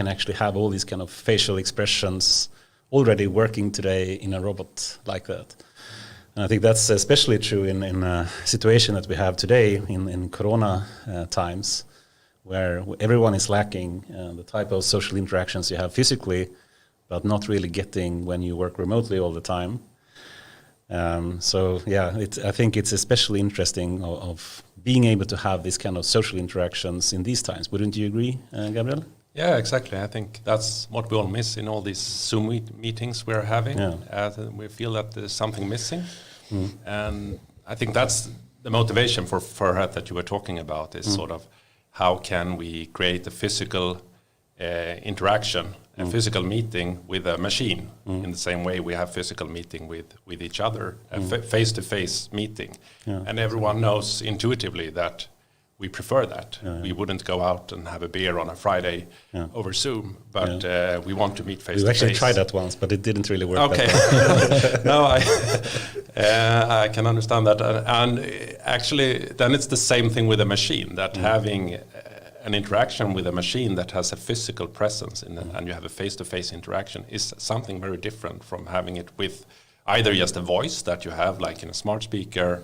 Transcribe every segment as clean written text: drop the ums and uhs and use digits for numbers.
can actually have all these kind of facial expressions already working today in a robot like that. And I think that's especially true in a situation that we have today in Corona times, where everyone is lacking the type of social interactions you have physically, but not really getting when you work remotely all the time. I think it's especially interesting of being able to have these kind of social interactions in these times. Wouldn't you agree, Gabriel? Yeah, exactly. I think that's what we all miss in all these Zoom meetings we're having. We feel that there's something missing. And I think that's the motivation for Furhat that you were talking about, is sort of how can we create a physical interaction, a physical meeting with a machine in the same way we have physical meeting with each other, a face-to-face meeting. And everyone knows intuitively that we prefer that. We wouldn't go out and have a beer on a Friday over Zoom, but we want to meet face-to-face. We actually tried that once, but it didn't really work. Okay. No, I can understand that. And actually, then it's the same thing with a machine, that having an interaction with a machine that has a physical presence and you have a face-to-face interaction is something very different from having it with either just a voice that you have, like in a smart speaker,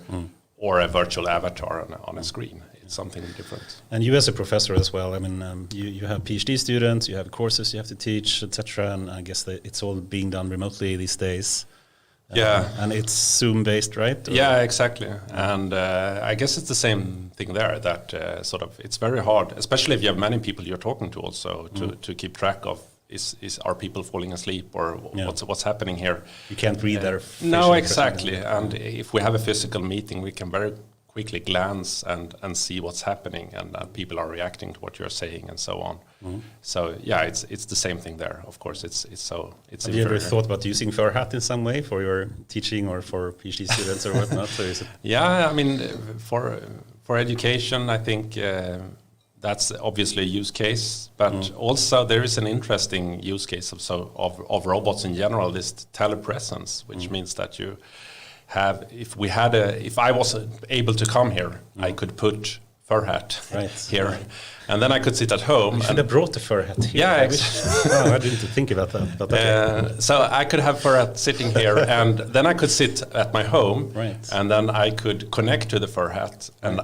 or a virtual avatar on a screen. It's something different. And you as a professor as well, I mean, you have PhD students, you have courses you have to teach, etc. And I guess that it's all being done remotely these days. And it's Zoom-based, right? Or? Yeah, exactly. And I guess it's the same thing there, that sort of it's very hard, especially if you have many people you're talking to also, to keep track of are people falling asleep or what's happening here. You can't read their facial No, exactly. And if we have a physical meeting, we can very quickly glance and see what's happening, and people are reacting to what you're saying and so on. So it's the same thing there. Of course, it's Have you ever thought about using Furhat in some way for your teaching or for PhD students or whatnot? Or is it? Yeah, I mean, for education, I think that's obviously a use case, but also there is an interesting use case of robots in general, this telepresence, which means that you have, if I was able to come here, I could put Furhat here, and then I could sit at home. You should have brought the Furhat here. Yeah, I didn't think about that. But okay. So I could have Furhat sitting here, and then I could sit at my home, and then I could connect to the Furhat, and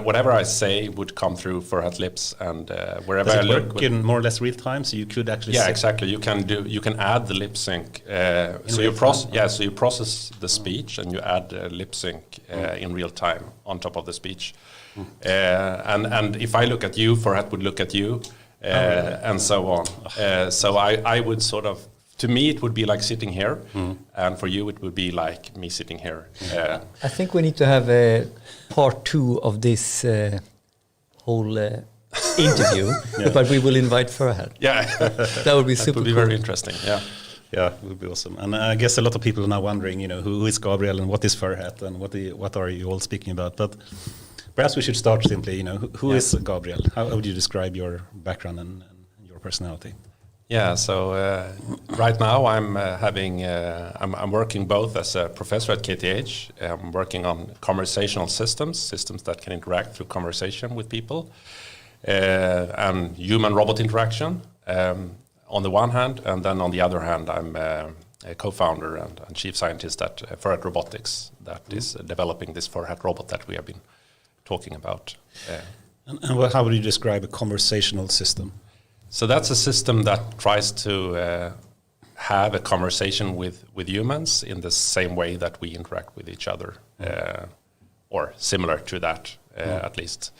whatever I say would come through Furhat lips, and wherever Does I it look. work in more or less real time, so you could actually. Yeah, exactly. You can add the lip sync. So you process the speech, and you add lip sync in real time on top of the speech. And if I look at you, Furhat would look at you, and so on. So I would sort of, to me, it would be like sitting here, and for you, it would be like me sitting here. I think we need to have a part 2 of this whole interview, but we will invite Furhat. Yeah, that would be super. That would be very interesting. Yeah. Yeah, it would be awesome. And I guess a lot of people are now wondering, who is Gabriel and what is Furhat and what are you all speaking about? But perhaps we should start simply, who is Gabriel? How would you describe your background and your personality? Yeah, so right now I'm working both as a professor at KTH. I'm working on conversational systems that can interact through conversation with people, and human-robot interaction on the one hand, and then on the other hand, I'm a co-founder and chief scientist at Furhat Robotics that is developing this Furhat robot that we have been talking about. And how would you describe a conversational system? So that's a system that tries to have a conversation with humans in the same way that we interact with each other, or similar to that, at least.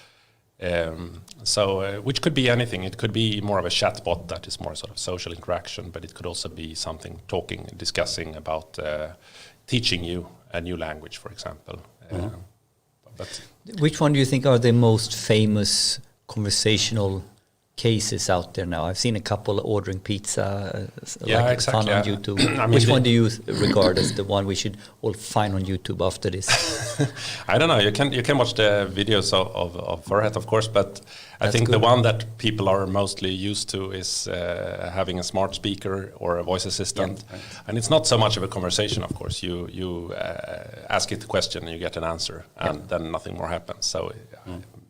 Which could be anything. It could be more of a chatbot that is more sort of social interaction, but it could also be something discussing about teaching you a new language, for example. But which one do you think are the most famous conversational cases out there now? I've seen a couple ordering pizza, fun on YouTube. Which one do you regard as the one we should all find on YouTube after this? I don't know. You can watch the videos of Furhat, of course, but I think the one that people are mostly used to is having a smart speaker or a voice assistant, and it's not so much of a conversation. Of course, you ask it a question and you get an answer, and then nothing more happens. So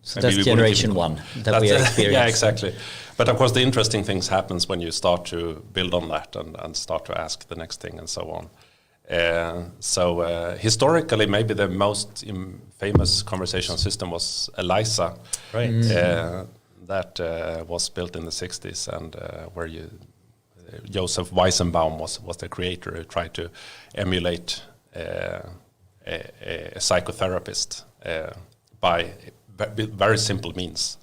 So that's generation one that we are experiencing. Yeah, exactly. But of course, the interesting things happens when you start to build on that and start to ask the next thing and so on. Historically, maybe the most famous conversational system was ELIZA, right? That was built in the 60s, and where Joseph Weizenbaum was the creator who tried to emulate a psychotherapist by very simple means.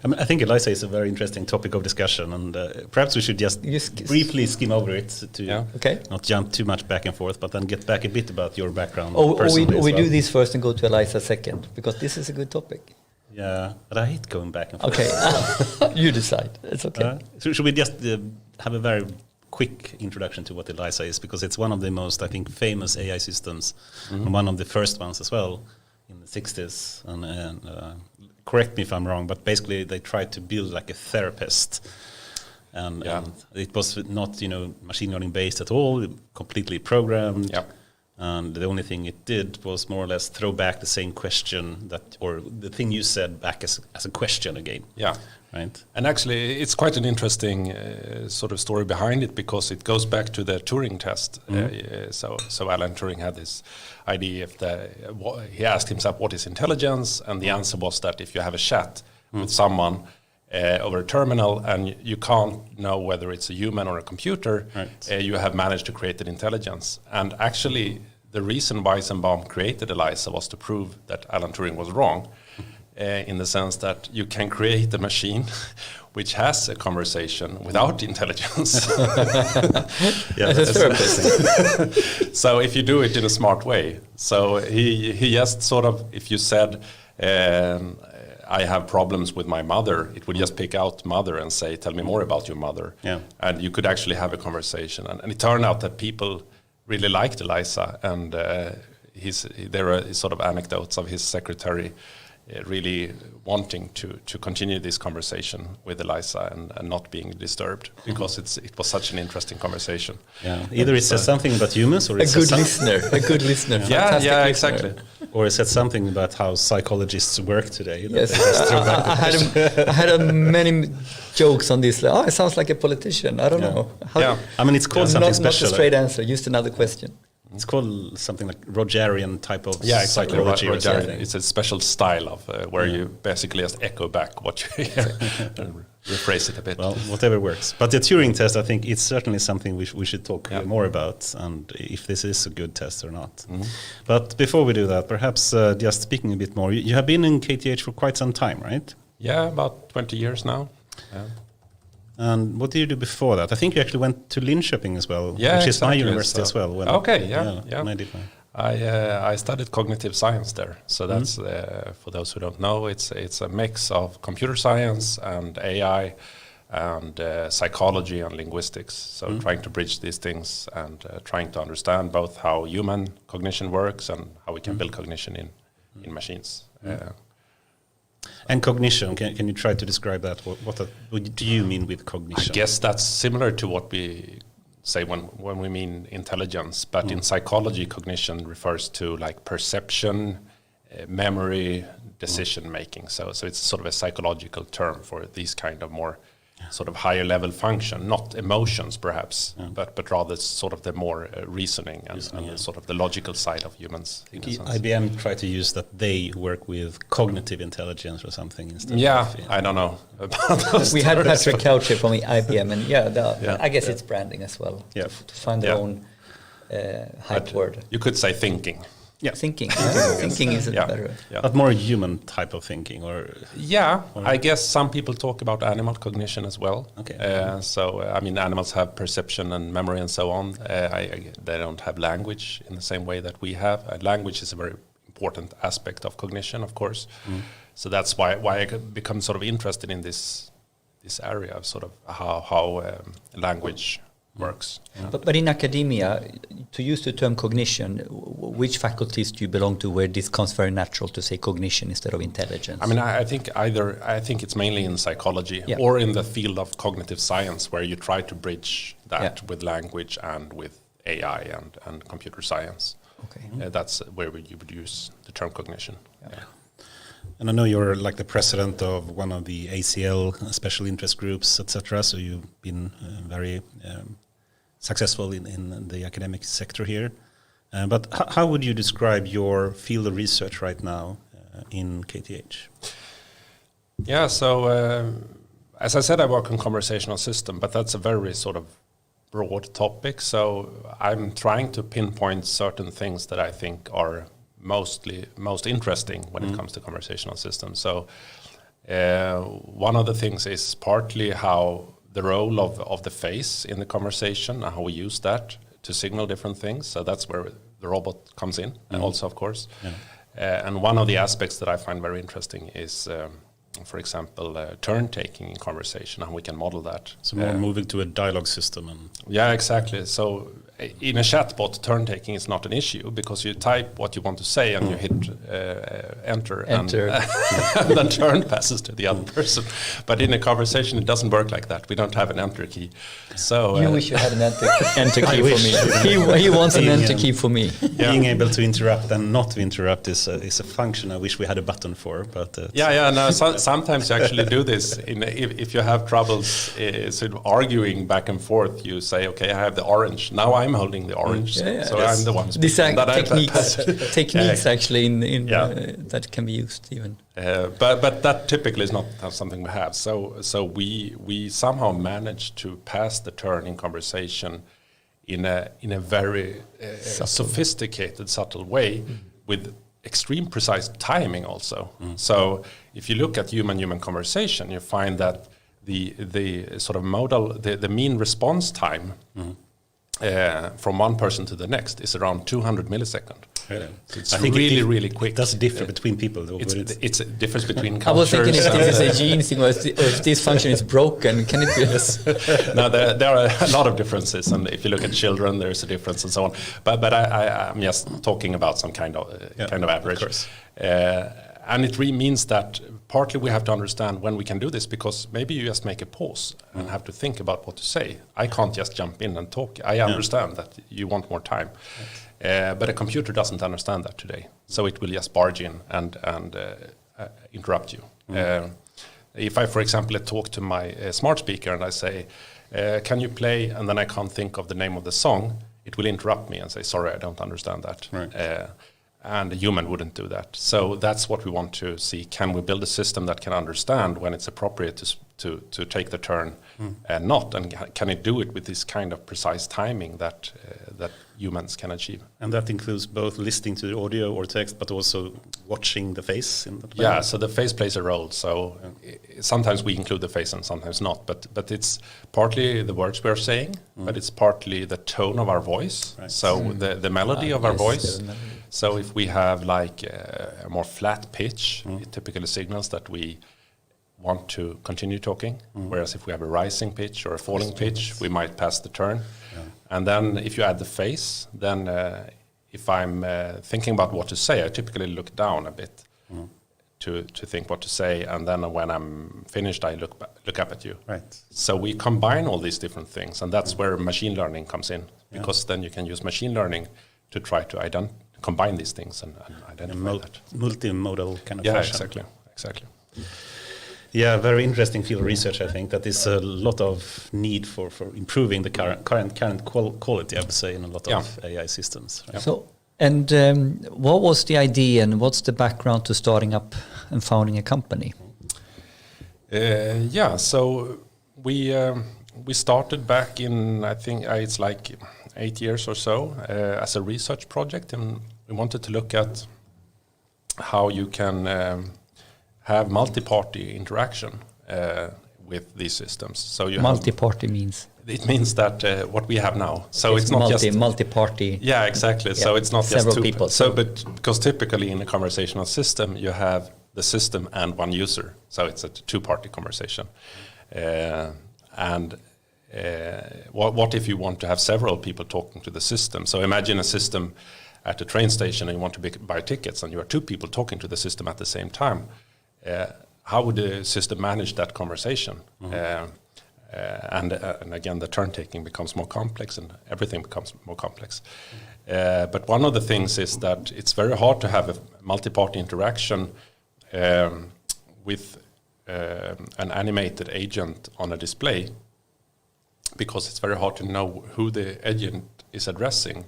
I mean, I think ELIZA is a very interesting topic of discussion, and perhaps we should just briefly skim over it to not jump too much back and forth, but then get back a bit about your background. We do this first and go to ELIZA second, because this is a good topic. Yeah, but I hate going back and forth. Okay, you decide. It's okay. So should we just have a very quick introduction to what ELIZA is, because it's one of the most, I think, famous AI systems, and one of the first ones as well in the 60s. And correct me if I'm wrong, but basically they tried to build like a therapist, and it was not machine learning based at all, completely programmed. Yep. And the only thing it did was more or less throw back the same question or the thing you said back as a question again. Yeah. Right. And actually, it's quite an interesting sort of story behind it, because it goes back to the Turing test. So Alan Turing had this idea he asked himself, what is intelligence? And the answer was that if you have a chat with someone over a terminal and you can't know whether it's a human or a computer, you have managed to create an intelligence. And actually, the reason Weizenbaum created ELIZA was to prove that Alan Turing was wrong, in the sense that you can create a machine which has a conversation without intelligence. So if you do it in a smart way. So he just sort of, if you said, I have problems with my mother, it would just pick out mother and say, tell me more about your mother. Yeah. And you could actually have a conversation. And it turned out that people really liked ELIZA, and there are sort of anecdotes of his secretary really wanting to continue this conversation with ELIZA and not being disturbed, because it was such an interesting conversation. Yeah, either it says something about humans, or a good listener. Yeah, exactly. Or it said something about how psychologists work today. Yes, I had many jokes on this. It sounds like a politician. I don't know. I mean, it's called something special. Not a straight answer, just another question. It's called something like Rogerian type of psychology. Or something. It's a special style of where you basically just echo back what you hear and rephrase it a bit. Well, whatever works. But the Turing test, I think it's certainly something we should talk more about, and if this is a good test or not. But before we do that, perhaps just speaking a bit more, you have been in KTH for quite some time, right? Yeah, about 20 years now. Yeah. And what did you do before that? I think you actually went to Linköping as well, which is my university as well. I studied cognitive science there. So that's, for those who don't know, it's a mix of computer science and AI and psychology and linguistics. So trying to bridge these things and trying to understand both how human cognition works and how we can build cognition in machines. And cognition, can you try to describe that? What do you mean with cognition? I guess that's similar to what we say when we mean intelligence, but in psychology, cognition refers to like perception, memory, decision making. So it's sort of a psychological term for these kind of more sort of higher level function, not emotions perhaps, but rather sort of the more reasoning and sort of the logical side of humans. IBM tried to use that they work with cognitive intelligence or something instead. I don't know about those. We had Patrick Couch here from IBM, and I guess it's branding as well, to find their own hype word. You could say thinking. Yeah, thinking is better. Yeah. But more human type of thinking, or I guess some people talk about animal cognition as well. Okay. I mean, animals have perception and memory and so on. They don't have language in the same way that we have. Language is a very important aspect of cognition, of course. So that's why I become sort of interested in this area of sort of how language works. But in academia, to use the term cognition, which faculties do you belong to where this comes very natural to say cognition instead of intelligence? I mean, I think it's mainly in psychology or in the field of cognitive science, where you try to bridge that with language and with AI and computer science. Okay. That's where you would use the term cognition. And I know you're like the president of one of the ACL special interest groups, etc. So you've been very successful in the academic sector here. But how would you describe your field of research right now in KTH? Yeah, so as I said, I work on conversational system, but that's a very sort of broad topic. So I'm trying to pinpoint certain things that I think are most interesting when it comes to conversational systems. So one of the things is partly how the role of the face in the conversation and how we use that to signal different things. So that's where the robot comes in, and also, of course. Yeah. And one of the aspects that I find very interesting is, for example, turn taking in conversation, and we can model that. So more moving to a dialogue system. Yeah, exactly. So in a chatbot, turn taking is not an issue because you type what you want to say and you hit enter. And then turn passes to the other person. But in a conversation, it doesn't work like that. We don't have an enter key. So you wish you had an enter key for me. He wants an enter key for me. Yeah. Being able to interrupt and not to interrupt is a function I wish we had a button for. But no. Sometimes you actually do this. If you have troubles sort of arguing back and forth, you say, "Okay, I have the orange. Now I'm holding the orange, so I'm the one speaking." Techniques actually in that can be used even. But that typically is not something we have. So we somehow manage to pass the turn in conversation in a very sophisticated, subtle way with extreme precise timing also. So if you look at human conversation, you find that the sort of modal, the mean response time from one person to the next is around 200 milliseconds. Really? So it's really quick. It does differ between people. It's a difference between cultures. I was thinking if this is a gene thing or if this function is broken, can it be this? No, there are a lot of differences, and if you look at children, there's a difference and so on. But I'm just talking about some kind of average. Of course. And it really means that partly we have to understand when we can do this, because maybe you just make a pause and have to think about what to say. I can't just jump in and talk. I understand that you want more time. But a computer doesn't understand that today. So it will just barge in and interrupt you. If I, for example, talk to my smart speaker and I say, can you play, and then I can't think of the name of the song, it will interrupt me and say, sorry, I don't understand that. Right. And a human wouldn't do that. So that's what we want to see. Can we build a system that can understand when it's appropriate to take the turn and not? And can it do it with this kind of precise timing that humans can achieve? And that includes both listening to the audio or text, but also watching the face in the play? Yeah, so the face plays a role. So sometimes we include the face and sometimes not. But it's partly the words we're saying, but it's partly the tone of our voice. Right. So the melody of our voice. So if we have like a more flat pitch, it typically signals that we want to continue talking. Whereas if we have a rising pitch or a falling pitch, we might pass the turn. Yeah. And then if you add the face, then if I'm thinking about what to say, I typically look down a bit to think what to say. And then when I'm finished, I look up at you. Right. So we combine all these different things. And that's where machine learning comes in. Because then you can use machine learning to try to combine these things and identify that. Multimodal kind of fashion. Exactly. Yeah, very interesting field of research. I think that is a lot of need for improving the current quality, I would say, in a lot of AI systems. Right? So, and what was the idea and what's the background to starting up and founding a company? So we started back in, I think it's like 8 years or so as a research project, and we wanted to look at how you can have multi-party interaction with these systems. So you multi-party means? It means that what we have now. So it's not just multi-party. Yeah, exactly. Yeah. So it's not several just two people. So, but because typically in a conversational system you have the system and one user. So it's a two-party conversation. What if you want to have several people talking to the system? So imagine a system at a train station and you want to buy tickets and you are two people talking to the system at the same time. How would the system manage that conversation? And again, the turn taking becomes more complex and everything becomes more complex. But one of the things is that it's very hard to have a multi-party interaction with an animated agent on a display, because it's very hard to know who the agent is addressing.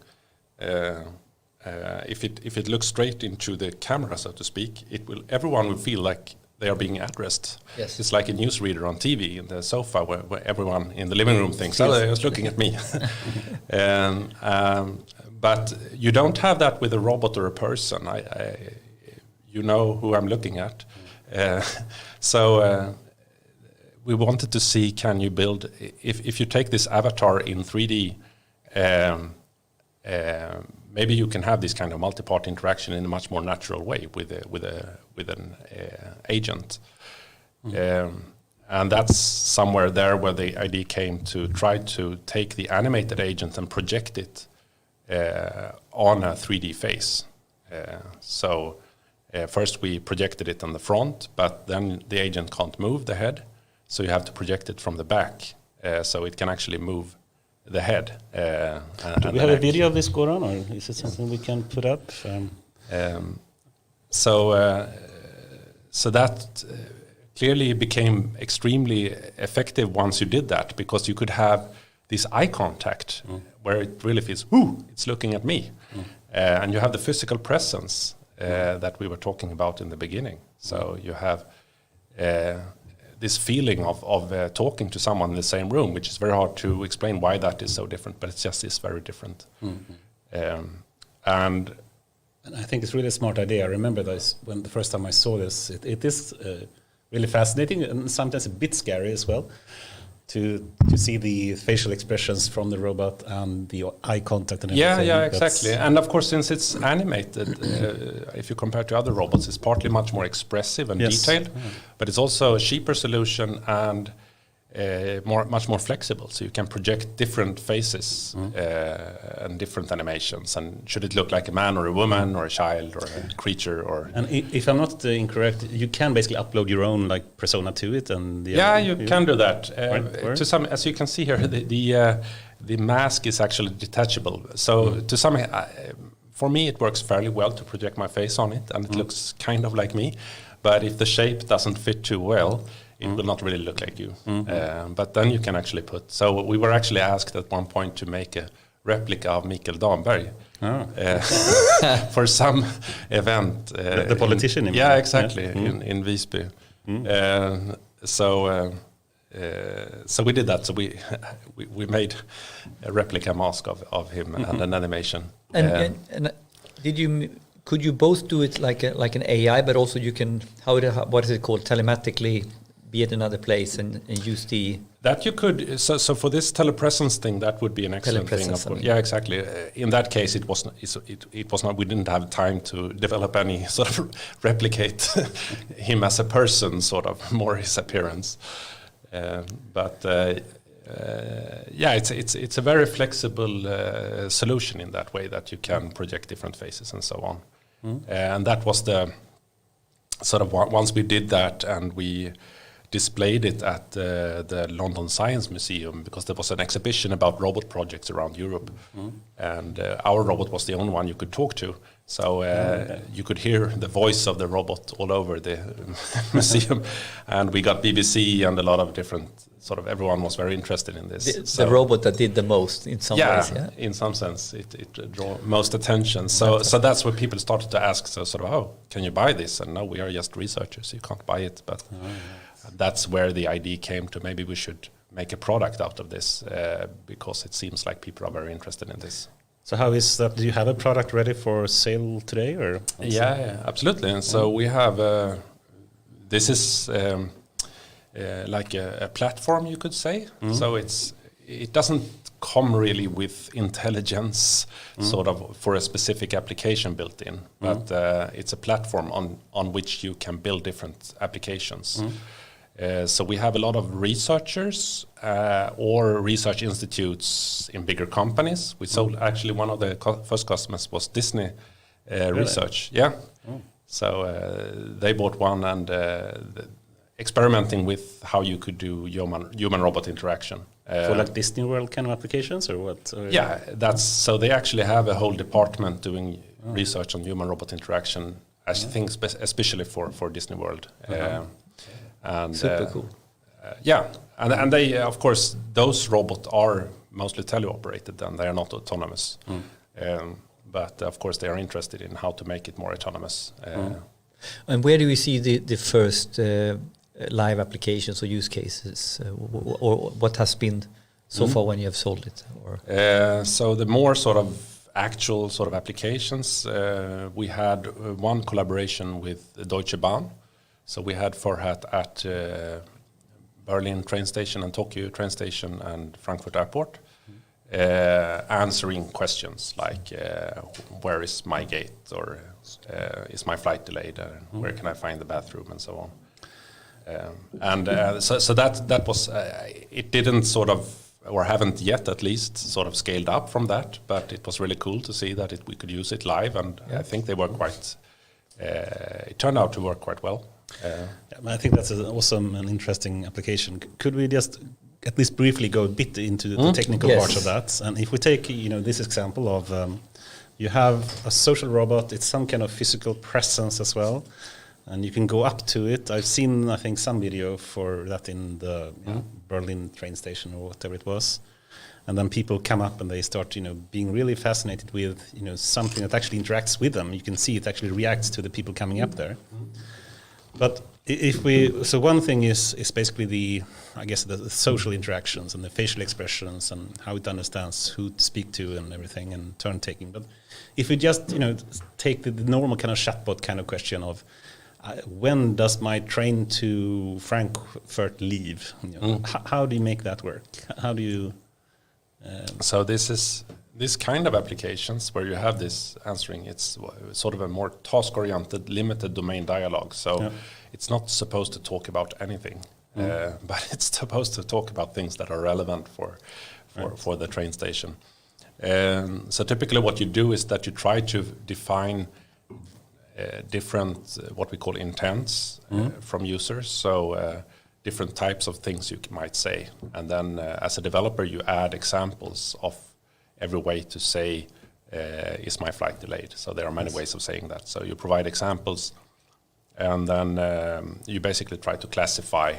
If it looks straight into the camera, so to speak, everyone will feel like they are being addressed. Yes. It's like a newsreader on TV in the sofa where everyone in the living room thinks, oh, they was looking at me. But you don't have that with a robot or a person. You know who I'm looking at. So we wanted to see, can you build, if you take this avatar in 3D, maybe you can have this kind of multi-part interaction in a much more natural way with an agent. And that's somewhere there where the idea came to try to take the animated agent and project it on a 3D face. So first we projected it on the front, but then the agent can't move the head, so you have to project it from the back, so it can actually move the head. Do we have a video of this, Goran, or is it something we can put up? So that clearly became extremely effective once you did that, because you could have this eye contact where it really feels, ooh, it's looking at me. And you have the physical presence that we were talking about in the beginning. So you have this feeling of talking to someone in the same room, which is very hard to explain why that is so different, but it's just very different. And I think it's really a smart idea. I remember this when the first time I saw this. It is really fascinating and sometimes a bit scary as well to see the facial expressions from the robot and the eye contact and everything. Yeah, exactly. And of course, since it's animated, if you compare to other robots, it's partly much more expressive and detailed, but it's also a cheaper solution and much more flexible. So you can project different faces and different animations. And should it look like a man or a woman or a child or a creature? And if I'm not incorrect, you can basically upload your own like persona to it. And you can do that. To some, as you can see here, the mask is actually detachable. So to some, for me, it works fairly well to project my face on it, and it looks kind of like me. But if the shape doesn't fit too well, it will not really look like you. But then you can actually so we were actually asked at one point to make a replica of Mikael Damberg for some event. The politician? Exactly, in Visby. So we did that. So we made a replica mask of him and an animation. And could you both do it like an AI, but also you can, what is it called, telematically be at another place and use the... That you could, so for this telepresence thing, that would be an excellent thing. Of course. Yeah, exactly. In that case, it was not, we didn't have time to develop any sort of replicate him as a person, sort of, more his appearance. It's a very flexible solution in that way, that you can project different faces and so on. And that was the sort of, once we did that and we displayed it at the London Science Museum, because there was an exhibition about robot projects around Europe, and our robot was the only one you could talk to. So you could hear the voice of the robot all over the museum, and we got BBC and a lot of different sort of, everyone was very interested in this. The robot that did the most in some ways. Yeah, in some sense, it drew most attention. So that's where people started to ask, so sort of, oh, can you buy this? And no, we are just researchers, you can't buy it. But that's where the idea came to, maybe we should make a product out of this, because it seems like people are very interested in this. So how is that? Do you have a product ready for sale today, or? Yeah, absolutely. And so we have, this is like a platform, you could say. So it doesn't come really with intelligence sort of for a specific application built in, but it's a platform on which you can build different applications. So we have a lot of researchers or research institutes in bigger companies. We sold, actually, one of the first customers was Disney Research. Yeah. So they bought one and experimenting with how you could do human-robot interaction. For like Disney World kind of applications, or what? Or yeah, so they actually have a whole department doing research on human-robot interaction I think especially for Disney World. And super cool. And they, of course, those robots are mostly teleoperated and they are not autonomous. But of course, they are interested in how to make it more autonomous. And where do we see the first live applications or use cases, or what has been so far when you have sold it? Or? So the more sort of actual sort of applications, we had one collaboration with Deutsche Bahn. So we had Furhat at Berlin train station and Tokyo train station and Frankfurt airport, answering questions like where is my gate, or is my flight delayed, where can I find the bathroom, and so on. So that was it didn't sort of, or haven't yet at least, sort of scaled up from that, but it was really cool to see that we could use it live, and I think they were quite. It turned out to work quite well. I think that's awesome and interesting application. Could we just at least briefly go a bit into the technical parts of that? And if we take this example of you have a social robot, it's some kind of physical presence as well, and you can go up to it. I've seen, I think, some video for that in the Berlin train station or whatever it was. And then people come up and they start, being really fascinated with, something that actually interacts with them. You can see it actually reacts to the people coming up there. But so one thing is basically the social interactions and the facial expressions and how it understands who to speak to and everything and turn taking. But if we just, take the normal kind of chatbot kind of question of when does my train to Frankfurt leave? How do you make that work? How do you... So this kind of applications where you have this answering, it's sort of a more task-oriented, limited domain dialogue. So it's not supposed to talk about anything, but it's supposed to talk about things that are relevant for the train station. So typically what you do is that you try to define different, what we call intents from users. So different types of things you might say. And then as a developer, you add examples of every way to say, is my flight delayed? So there are many ways of saying that. So you provide examples, and then you basically try to classify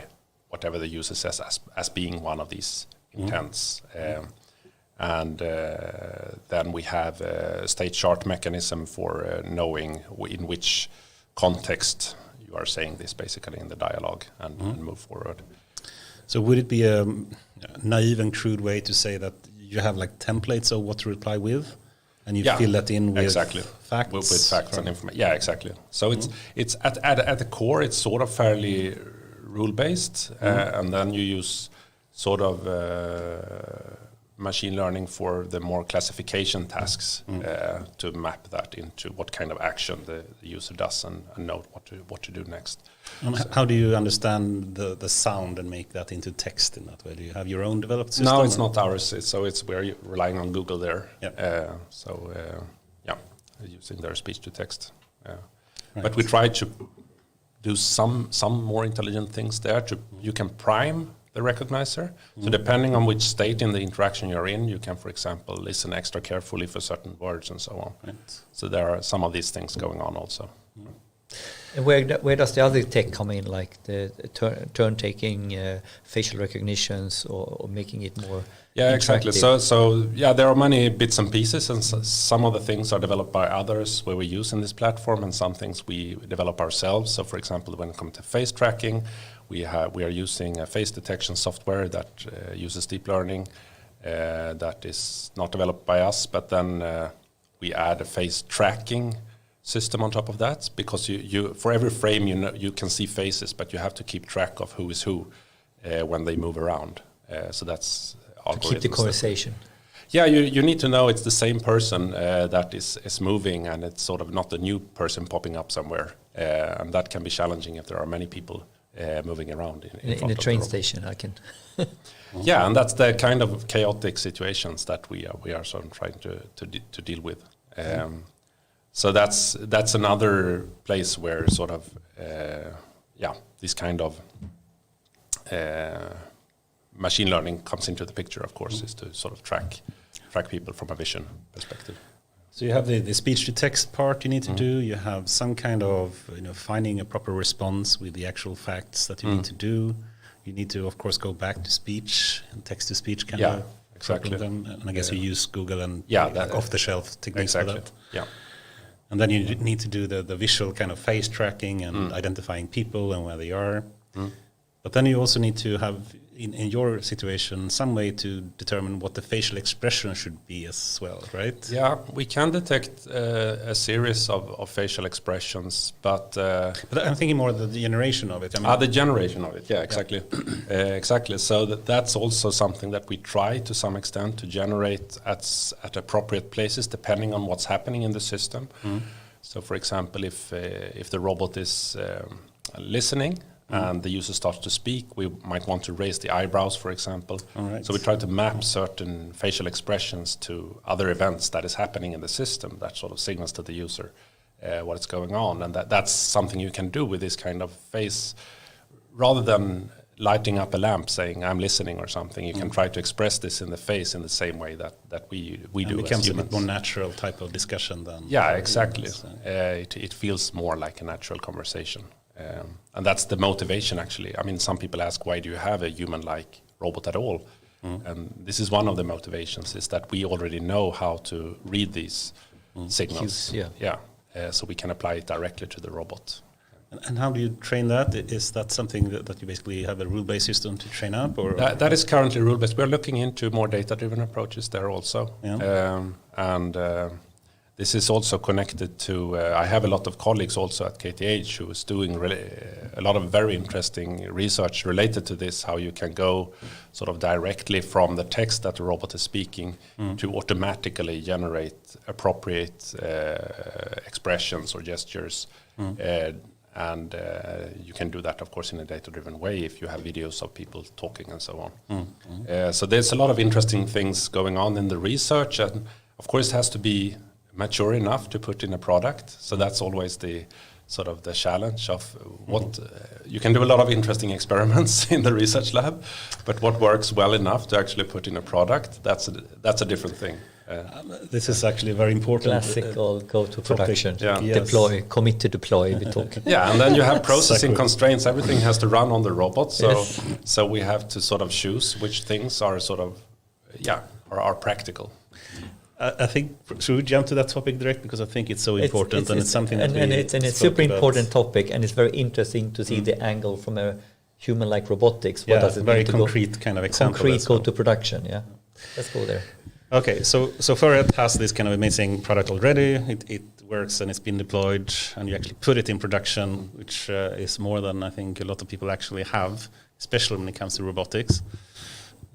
whatever the user says as being one of these intents. And then we have a state chart mechanism for knowing in which context you are saying this, basically in the dialogue, and move forward. So would it be a naive and crude way to say that you have like templates of what to reply with, and you fill that in with facts? With facts and information. Yeah, exactly. So it's at the core, it's sort of fairly rule-based, and then you use sort of machine learning for the more classification tasks to map that into what kind of action the user does and know what to do next. How do you understand the sound and make that into text in that way? Do you have your own developed system? No, it's not ours. We're relying on Google there. Using their speech to text. But we try to do some more intelligent things there. You can prime the recognizer. So depending on which state in the interaction you're in, you can, for example, listen extra carefully for certain words and so on. Right. So there are some of these things going on also. And where does the other tech come in, like the turn taking, facial recognitions, or making it more exactly. So there are many bits and pieces, and some of the things are developed by others where we use in this platform, and some things we develop ourselves. So for example, when it comes to face tracking, we are using a face detection software that uses deep learning that is not developed by us, but then we add a face tracking system on top of that, because you for every frame you can see faces, but you have to keep track of who is who when they move around. So that's to keep the conversation. You need to know it's the same person that is moving, and it's sort of not a new person popping up somewhere, and that can be challenging if there are many people moving around in a train station. I can. And that's the kind of chaotic situations that we are sort of trying to deal with. So that's another place where sort of this kind of machine learning comes into the picture. Of course, is to sort of track people from a vision perspective. So you have the speech to text part you need to do. You have some kind of finding a proper response with the actual facts that you need to do. You need to, of course, go back to speech and text to speech kind of. Exactly. And I guess you use Google and off-the-shelf techniques for that. Yeah. And then you need to do the visual kind of face tracking and identifying people and where they are. But then you also need to have, in your situation, some way to determine what the facial expression should be as well, right? Yeah, we can detect a series of facial expressions, but I'm thinking more of the generation of it. The generation of it, yeah, exactly. Exactly. So that's also something that we try to some extent to generate at appropriate places, depending on what's happening in the system. So, for example, if the robot is listening, and the user starts to speak, we might want to raise the eyebrows, for example. So we try to map certain facial expressions to other events that is happening in the system that sort of signals to the user what is going on. And that's something you can do with this kind of face. Rather than lighting up a lamp saying, I'm listening or something, you can try to express this in the face in the same way that we do it becomes a bit more natural type of discussion then. Yeah, exactly. It feels more like a natural conversation. And that's the motivation, actually. I mean, some people ask, why do you have a human-like robot at all? And this is one of the motivations, is that we already know how to read these signals. So we can apply it directly to the robot. And how do you train that? Is that something that you basically have a rule-based system to train up? Or that is currently rule-based. We're looking into more data-driven approaches there also. This is also connected to, I have a lot of colleagues also at KTH who is doing a lot of very interesting research related to this, how you can go sort of directly from the text that the robot is speaking to automatically generate appropriate expressions or gestures. And you can do that, of course, in a data-driven way if you have videos of people talking and so on. So there's a lot of interesting things going on in the research, and of course it has to be mature enough to put in a product. So that's always the sort of the challenge of what you can do a lot of interesting experiments in the research lab, but what works well enough to actually put in a product, that's a different thing. This is actually very important. Classical go to production, deploy, commit to deploy. We talk. And then you have processing constraints. Everything has to run on the robot, so we have to sort of choose which things are sort of are practical. I think should we jump to that topic direct, because I think it's so important and it's something that it's a super important topic, and it's very interesting to see the angle from a human-like robotics. What does it very concrete kind of example. Concrete go to production. Yeah, let's go there. Okay, so Furhat has this kind of amazing product already. It works and it's been deployed, and you actually put it in production, which is more than I think a lot of people actually have, especially when it comes to robotics.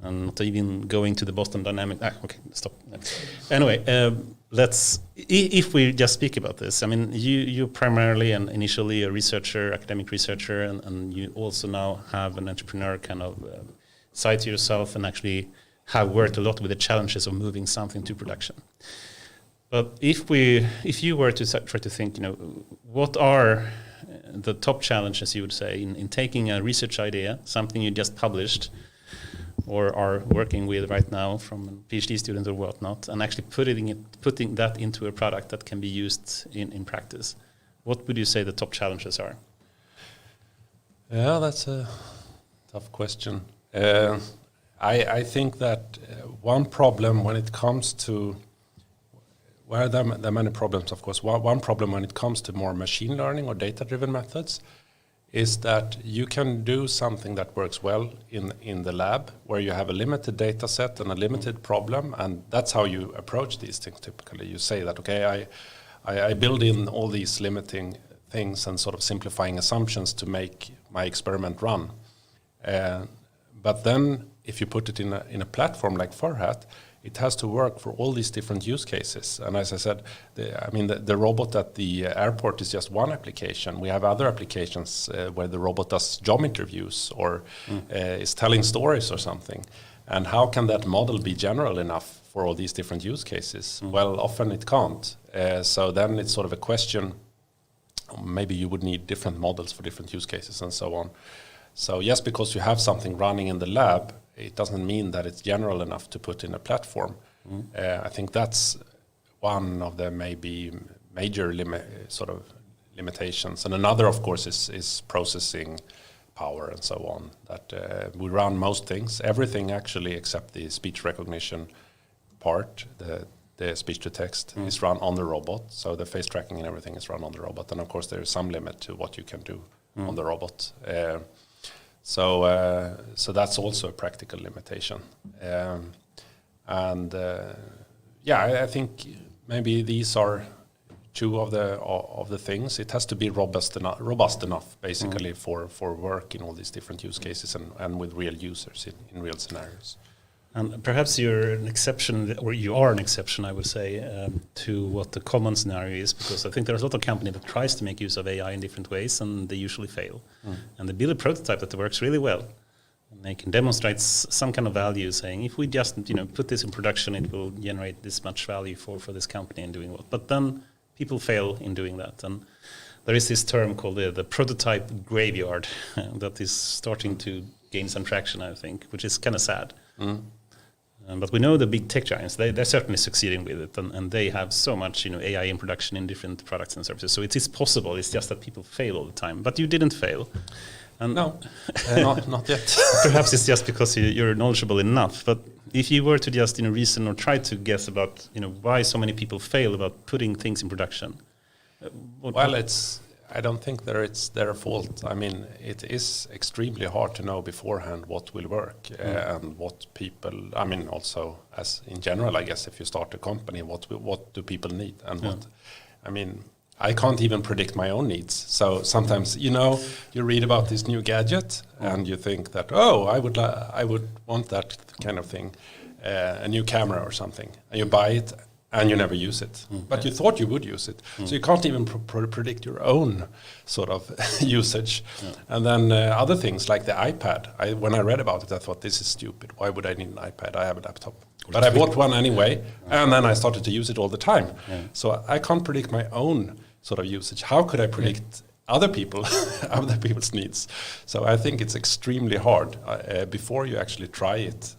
And not even going to the Boston Dynamics. Okay, stop. Anyway, if we just speak about this, I mean, you're primarily and initially a researcher, academic researcher, and you also now have an entrepreneur kind of side to yourself, and actually have worked a lot with the challenges of moving something to production. But if you were to try to think, what are the top challenges you would say in taking a research idea, something you just published, or are working with right now from PhD students or whatnot, and actually putting that into a product that can be used in practice. What would you say the top challenges are? Yeah, that's a tough question. I think that one problem when it comes to, there are many problems, of course. One problem when it comes to more machine learning or data-driven methods is that you can do something that works well in the lab, where you have a limited data set and a limited problem, and that's how you approach these things typically. You say that, okay, I build in all these limiting things and sort of simplifying assumptions to make my experiment run. But then if you put it in a platform like Furhat, it has to work for all these different use cases. And as I said, the robot at the airport is just one application. We have other applications where the robot does job interviews or is telling stories or something. And how can that model be general enough for all these different use cases? Well, often it can't. So then it's sort of a question, maybe you would need different models for different use cases and so on. So just because you have something running in the lab, it doesn't mean that it's general enough to put in a platform. I think that's one of the maybe major limitations. And another, of course, is processing power and so on. That we run most things, everything actually except the speech recognition part, the speech to text is run on the robot. So the face tracking and everything is run on the robot. And of course, there is some limit to what you can do on the robot. So that's also a practical limitation. I think maybe these are two of the things. It has to be robust enough, basically, for work in all these different use cases and with real users in real scenarios. And perhaps you're an exception, or you are an exception, I would say, to what the common scenario is, because I think there's a lot of company that tries to make use of AI in different ways, and they usually fail. And they build a prototype that works really well. And they can demonstrate some kind of value, saying, if we just put this in production, it will generate this much value for this company in doing what. But then people fail in doing that. And there is this term called the prototype graveyard that is starting to gain some traction, I think, which is kind of sad. But we know the big tech giants, they're certainly succeeding with it, and they have so much AI in production in different products and services. So it is possible, it's just that people fail all the time. But you didn't fail. And no, not yet. Perhaps it's just because you're knowledgeable enough. But if you were to just reason or try to guess about why so many people fail about putting things in production. I don't think that it's their fault. I mean, it is extremely hard to know beforehand what will work and what people. I mean, also as in general, I guess if you start a company, what do people need and what? I mean, I can't even predict my own needs. So sometimes you read about this new gadget and you think that I would want that kind of thing, a new camera or something, and you buy it. And you never use it, but you thought you would use it. So you can't even predict your own sort of usage. And then other things like the iPad. When I read about it, I thought, this is stupid. Why would I need an iPad? I have a laptop. But I bought one anyway, and then I started to use it all the time. So I can't predict my own sort of usage. How could I predict other people's needs? So I think it's extremely hard before you actually try it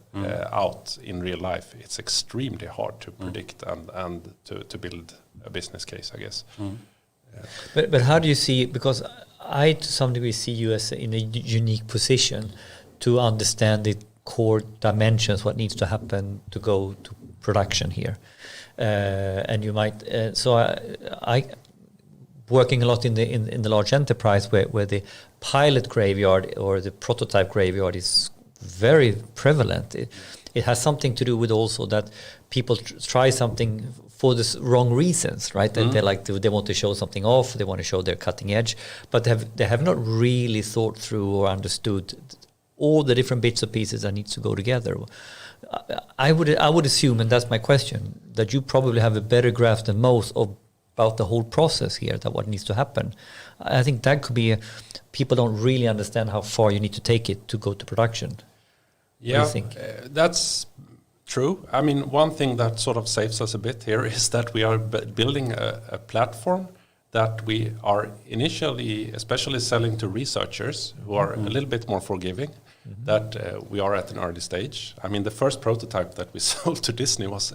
out in real life. It's extremely hard to predict and to build a business case, I guess. But how do you see? Because I to some degree see you as in a unique position to understand the core dimensions, what needs to happen to go to production here, and you might. I working a lot in the large enterprise where the pilot graveyard or the prototype graveyard is very prevalent. It has something to do with also that people try something for the wrong reasons, right? They want to show something off, they want to show their cutting edge, but they have not really thought through or understood all the different bits and pieces that needs to go together. I would assume, and that's my question, that you probably have a better grasp than most about the whole process here, that what needs to happen. I think that could be people don't really understand how far you need to take it to go to production. Yeah, that's true. I mean, one thing that sort of saves us a bit here is that we are building a platform that we are initially, especially selling to researchers who are a little bit more forgiving, that we are at an early stage. I mean, the first prototype that we sold to Disney was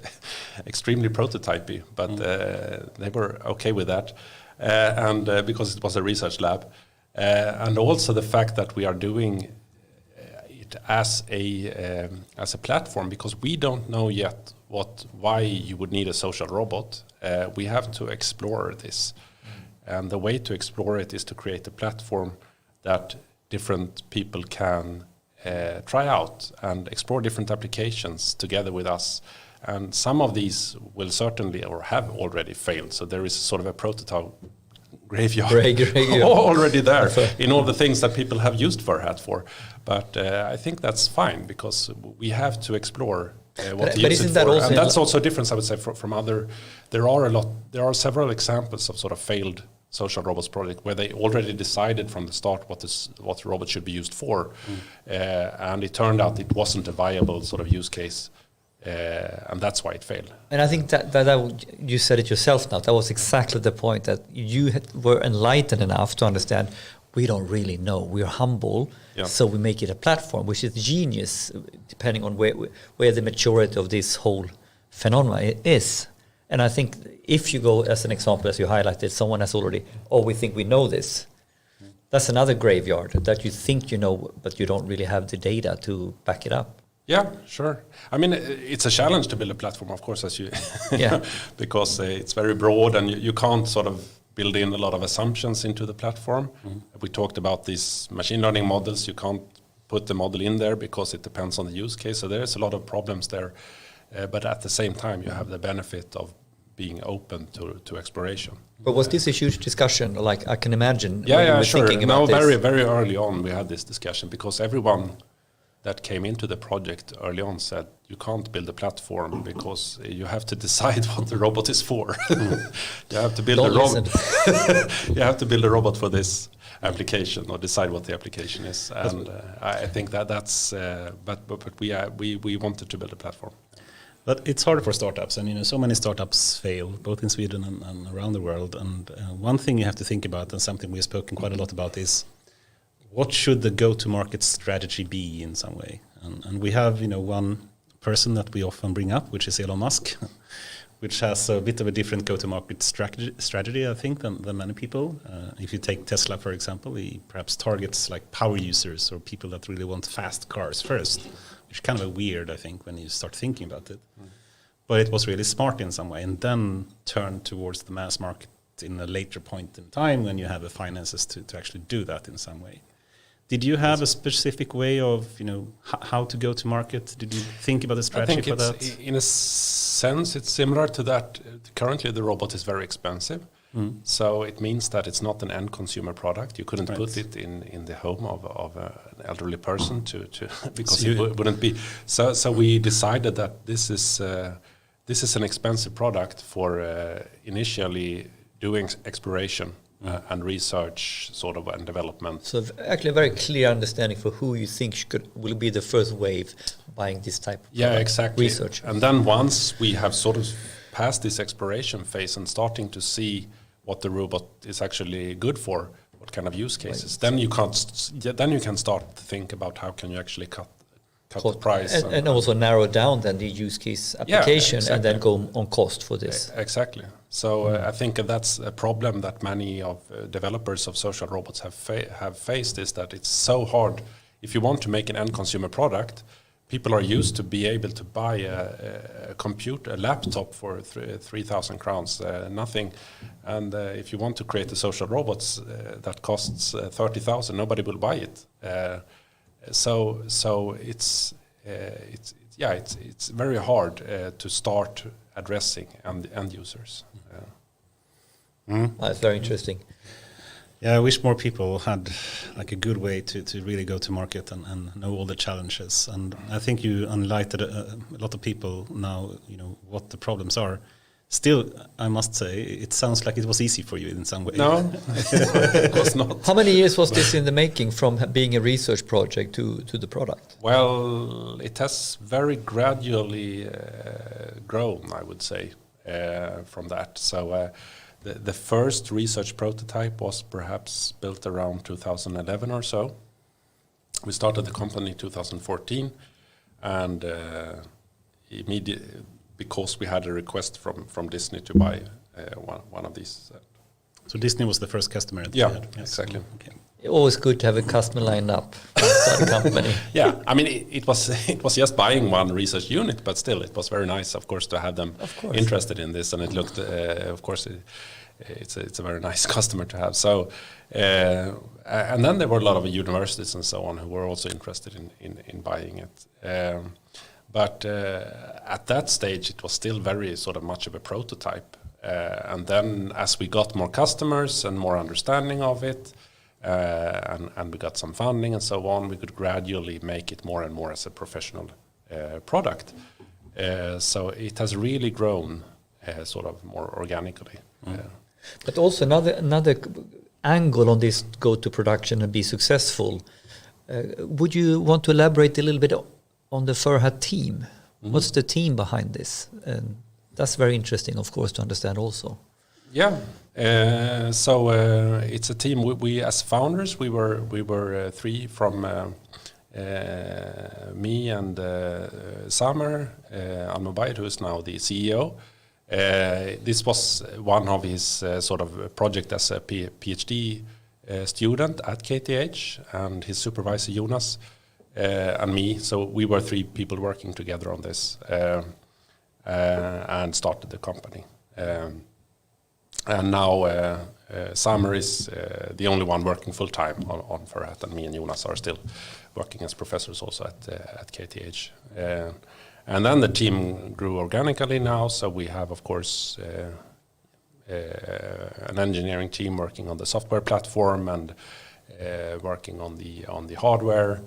extremely prototypey, but they were okay with that, and because it was a research lab. And also the fact that we are doing it as a platform, because we don't know yet why you would need a social robot. We have to explore this. And the way to explore it is to create a platform that different people can try out and explore different applications together with us. And some of these will certainly or have already failed. So there is sort of a prototype graveyard already there in all the things that people have used Furhat for. But I think that's fine, because we have to explore what to use it for. And that's also a difference, I would say, from other. There are several examples of sort of failed social robots project where they already decided from the start what the robot should be used for, and it turned out it wasn't a viable sort of use case, and that's why it failed. And I think that you said it yourself now. That was exactly the point, that you were enlightened enough to understand we don't really know. We're humble, so we make it a platform, which is genius, depending on where the maturity of this whole phenomenon is. And I think if you go, as an example, as you highlighted, someone has already, we think we know this. That's another graveyard that you think you know, but you don't really have the data to back it up. Yeah, sure. I mean, it's a challenge to build a platform, of course, as you, because it's very broad and you can't sort of build in a lot of assumptions into the platform. We talked about these machine learning models. You can't put the model in there because it depends on the use case. So there's a lot of problems there. But at the same time, you have the benefit of being open to exploration. But was this a huge discussion? Like, I can imagine. Yeah, sure. No, very, very early on we had this discussion because everyone that came into the project early on said you can't build a platform because you have to decide what the robot is for. You have to build a robot. You have to build a robot for this application or decide what the application is. And I think that's. But we wanted to build a platform. But it's hard for startups, and so many startups fail, both in Sweden and around the world. And one thing you have to think about, and something we've spoken quite a lot about, is what should the go-to-market strategy be in some way? And we have, one person that we often bring up, which is Elon Musk, which has a bit of a different go-to-market strategy, I think, than many people. If you take Tesla, for example, he perhaps targets like power users or people that really want fast cars first, which is kind of weird, I think, when you start thinking about it. But it was really smart in some way, and then turned towards the mass market in a later point in time when you have the finances to actually do that in some way. Did you have a specific way of, how to go to market? Did you think about the strategy for that? In a sense, it's similar to that. Currently, the robot is very expensive. So it means that it's not an end consumer product. You couldn't put it in the home of an elderly person to because it wouldn't be. So we decided that this is an expensive product for initially doing exploration and research sort of and development. So actually a very clear understanding for who you think will be the first wave buying this type of exactly. research. And then once we have sort of passed this exploration phase and starting to see what the robot is actually good for, what kind of use cases, then you can start to think about how can you actually cut the price. And also narrow down then the use case application and then go on cost for this. Exactly. So I think that's a problem that many of developers of social robots have faced, is that it's so hard. If you want to make an end consumer product, people are used to be able to buy a laptop for 3,000 crowns, nothing. And if you want to create a social robots that costs 30,000, nobody will buy it. So it's very hard to start addressing end users. That's very interesting. Yeah, I wish more people had like a good way to really go to market and know all the challenges. And I think you enlightened a lot of people now, what the problems are. Still, I must say, it sounds like it was easy for you in some way. No, it was not. How many years was this in the making from being a research project to the product? Well, it has very gradually grown, I would say, from that. So the first research prototype was perhaps built around 2011 or so. We started the company in 2014, and immediately, because we had a request from Disney to buy one of these. So Disney was the first customer? Yeah, exactly. Okay. Always good to have a customer line up for a company. Yeah, I mean, it was just buying one research unit, but still, it was very nice, of course, to have them interested in this, and it looked, of course, it's a very nice customer to have. So, and then there were a lot of universities and so on who were also interested in buying it. But at that stage, it was still very sort of much of a prototype. And then as we got more customers and more understanding of it, and we got some funding and so on, we could gradually make it more and more as a professional product. So it has really grown sort of more organically. But also another angle on this go to production and be successful. Would you want to elaborate a little bit on the Furhat team? What's the team behind this? And that's very interesting, of course, to understand also. Yeah. So it's a team. We as founders, we were three from me and Samer Al-Mubaid, who is now the CEO, This was one of his sort of project as a PhD student at KTH, and his supervisor Jonas and me. So we were 3 people working together on this and started the company. And now Samer is the only one working full time on Furhat, and me and Jonas are still working as professors also at KTH. And then the team grew organically now, so we have, of course, an engineering team working on the software platform and working on the hardware,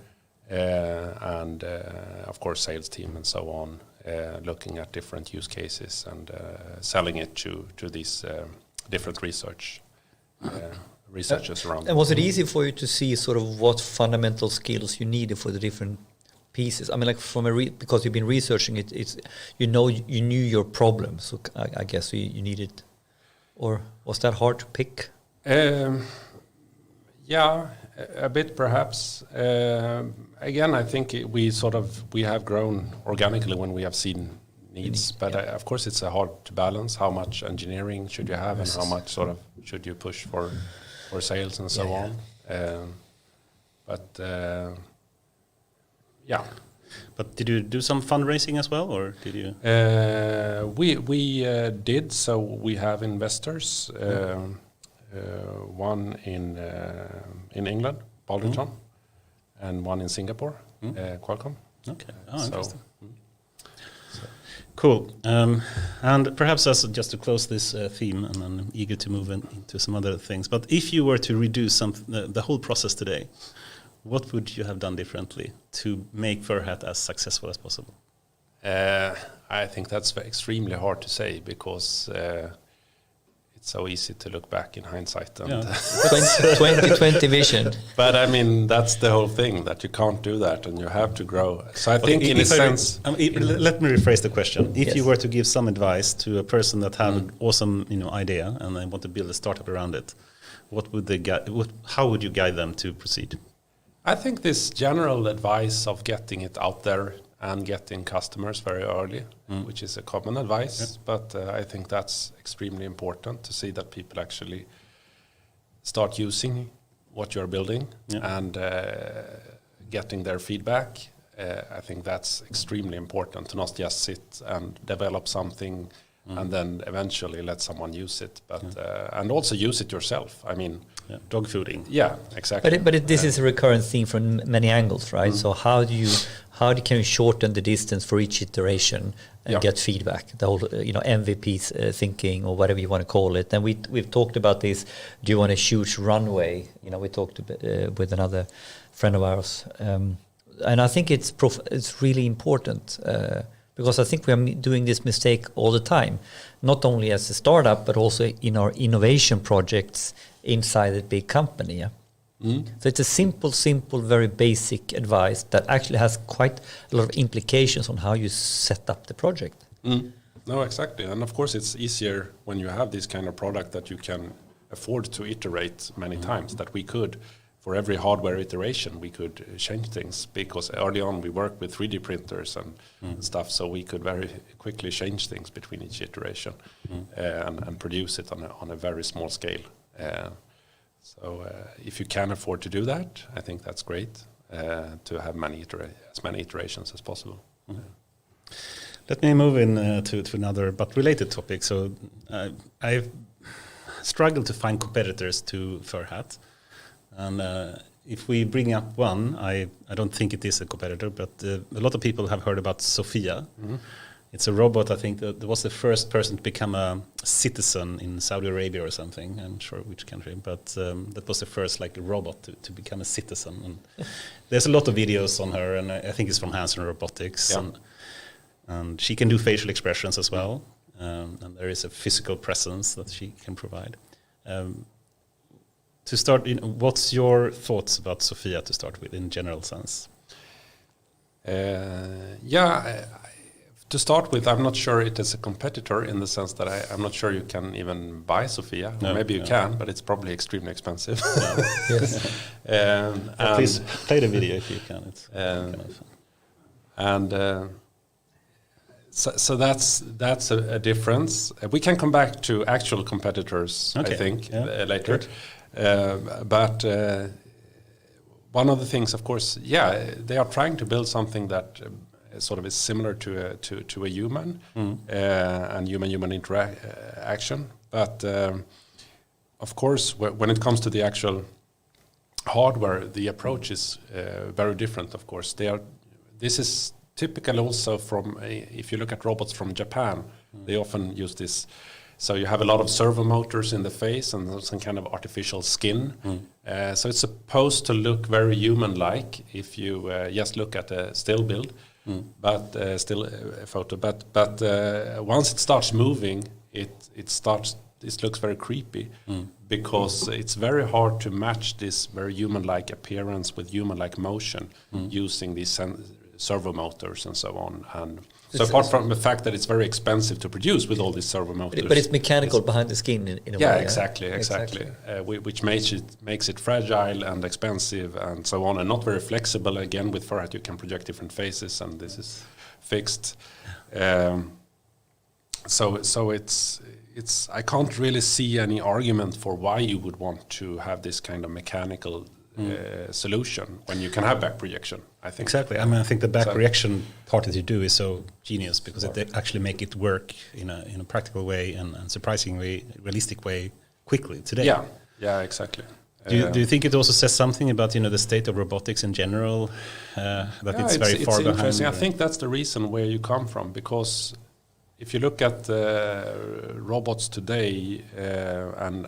and of course sales team and so on, looking at different use cases and selling it to these different researchers around. And was it easy for you to see sort of what fundamental skills you needed for the different pieces? I mean, like because you've been researching it, it's you knew your problem, so I guess you needed. Or was that hard to pick? Yeah, a bit perhaps. Again, I think we have grown organically when we have seen needs, but of course it's hard to balance how much engineering should you have and how much sort of should you push for sales and so on. Yeah. But did you do some fundraising as well, or did you? We did. So we have investors. One in England, Balderton, and one in Singapore, Qualcomm. Okay. Interesting. Cool. And perhaps just to close this theme, and I'm eager to move into some other things. But if you were to redo the whole process today, what would you have done differently to make Furhat as successful as possible? I think that's extremely hard to say, because it's so easy to look back in hindsight. And 2020 vision. But I mean, that's the whole thing, that you can't do that and you have to grow. So I think in a sense... let me rephrase the question. If you were to give some advice to a person that had an awesome idea and they want to build a startup around it, how would you guide them to proceed? I think this general advice of getting it out there and getting customers very early, which is a common advice, but I think that's extremely important to see that people actually start using what you're building and getting their feedback. I think that's extremally important, to not just sit and develop something and then eventually let someone use it, but and also use it yourself. I mean, dog fooding. Yeah, exactly. But this is a recurrent theme from many angles, right? So how can you shorten the distance for each iteration and get feedback? The whole MVP thinking, or whatever you want to call it. And we've talked about this. Do you want a huge runway? We talked with another friend of ours, and I think it's really important. Because I think we are doing this mistake all the time, not only as a startup, but also in our innovation projects inside a big company. Yeah? So it's a simple, very basic advice that actually has quite a lot of implications on how you set up the project. No, exactly. And of course, it's easier when you have this kind of product that you can afford to iterate many times, that we could. For every hardware iteration, we could change things, because early on we worked with 3D printers and stuff, so we could very quickly change things between each iteration and produce it on a very small scale. So if you can afford to do that, I think that's great, to have as many iterations as possible. Let me move in to another but related topic. So I've struggled to find competitors to Furhat. And if we bring up one, I don't think it is a competitor, but a lot of people have heard about Sophia. It's a robot, I think, that was the first person to become a citizen in Saudi Arabia or something. I'm not sure which country, but that was the first robot to become a citizen. And there's a lot of videos on her, and I think it's from Hanson Robotics. Yeah. And she can do facial expressions as well. And there is a physical presence that she can provide. To start, what's your thoughts about Sophia to start with, in general sense? To start with, I'm not sure it is a competitor, in the sense that I'm not sure you can even buy Sophia. No, maybe you can, but it's probably extremely expensive. Please play the video if you can. It's kind of fun. And So that's a difference. We can come back to actual competitors, I think, later. But one of the things, of course, they are trying to build something that sort of is similar to a human and human interaction. But of course, when it comes to the actual hardware, the approach is very different. Of course, this is typical also from if you look at robots from Japan, they often use this. So you have a lot of servo motors in the face and some kind of artificial skin. So it's supposed to look very human-like if you just look at a still build, but still a photo. But once it starts moving, it looks very creepy because it's very hard to match this very human-like appearance with human-like motion using these servo motors and so on. And so apart from the fact that it's very expensive to produce with all these servo motors, but it's mechanical behind the skin in a way. Yeah, exactly. Which makes it fragile and expensive and so on, and not very flexible. Again, with Furhat you can project different faces, and this is fixed. So it's I can't really see any argument for why you would want to have this kind of mechanical solution when you can have back projection. I think exactly. I mean, I think the back reaction part that you do is so genius because it actually make it work in a practical way and surprisingly realistic way quickly today. Yeah, exactly. Do you think it also says something about the state of robotics in general that it's very far behind? Interesting. I think that's the reason where you come from, because if you look at robots today and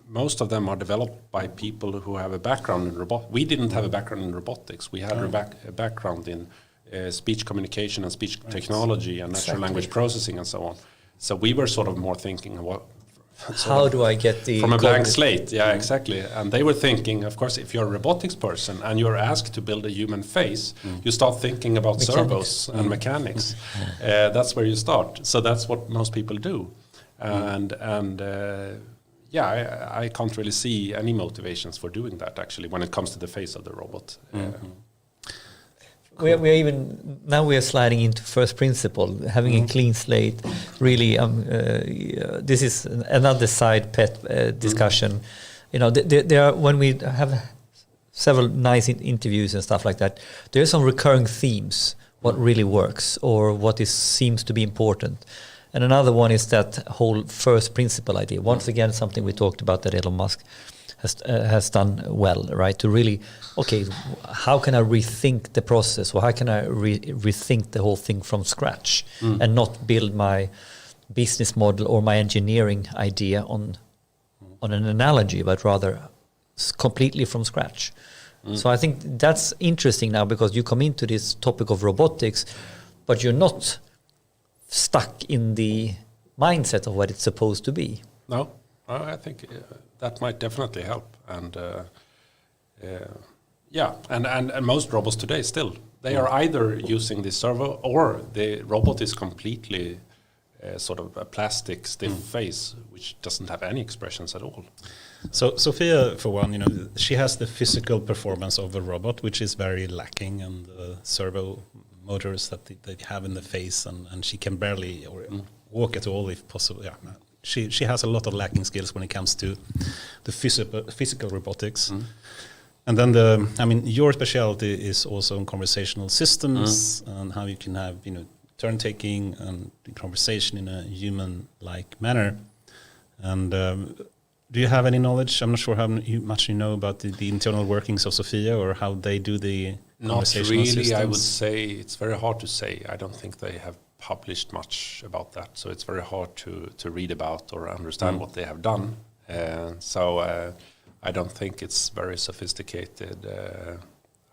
most of them are developed by people who have a background in robotics. We didn't have a background in robotics. We had a background in speech communication and speech technology and natural language processing and so on. So we were sort of more thinking, how do I get from a blank slate? Yeah, exactly. And they were thinking, of course, if you're a robotics person and you're asked to build a human face, you start thinking about servos and mechanics. That's where you start. So that's what most people do. I can't really see any motivations for doing that, actually, when it comes to the face of the robot. We are sliding into first principle, having a clean slate. Really, this is another side pet discussion. There are, when we have several nice interviews and stuff like that, there are some recurring themes. What really works, or what seems to be important. And another one is that whole first principle idea. Once again, something we talked about that Elon Musk has done well, right? To really, how can I rethink the process, or how can I rethink the whole thing from scratch, and not build my business model or my engineering idea on an analogy, but rather completely from scratch. So I think that's interesting now, because you come into this topic of robotics, but you're not stuck in the mindset of what it's supposed to be. No, I think that might definitely help. And and most robots today still, they are either using the servo or the robot is completely sort of a plastic stiff face, which doesn't have any expressions at all. So Sophia, for one, she has the physical performance of a robot, which is very lacking, and the servo motors that they have in the face, and she can barely walk at all, if possible. Yeah, she has a lot of lacking skills when it comes to the physical robotics. And then your specialty is also in conversational systems and how you can have turn taking and conversation in a human-like manner. And do you have any knowledge? I'm not sure how much you know about the internal workings of Sophia, or how they do the conversational systems. Not really, systems. I would say. It's very hard to say. I don't think they have published much about that, so it's very hard to read about or understand what they have done. So I don't think it's very sophisticated.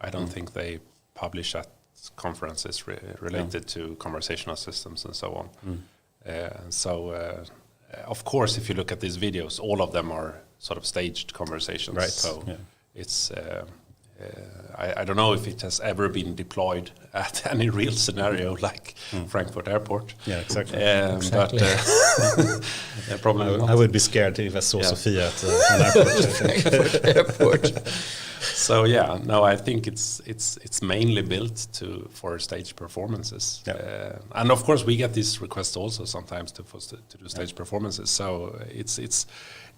I don't think they publish at conferences related to conversational systems and so on. Of course, if you look at these videos, all of them are sort of staged conversations. Right. So it's I don't know if it has ever been deployed at any real scenario like Frankfurt Airport. Yeah, exactly. But probably not. I would be scared if I saw Sophia at an airport. Frankfurt Airport. So yeah, no, I think it's mainly built for stage performances, and of course we get these requests also sometimes to do stage performances. So it's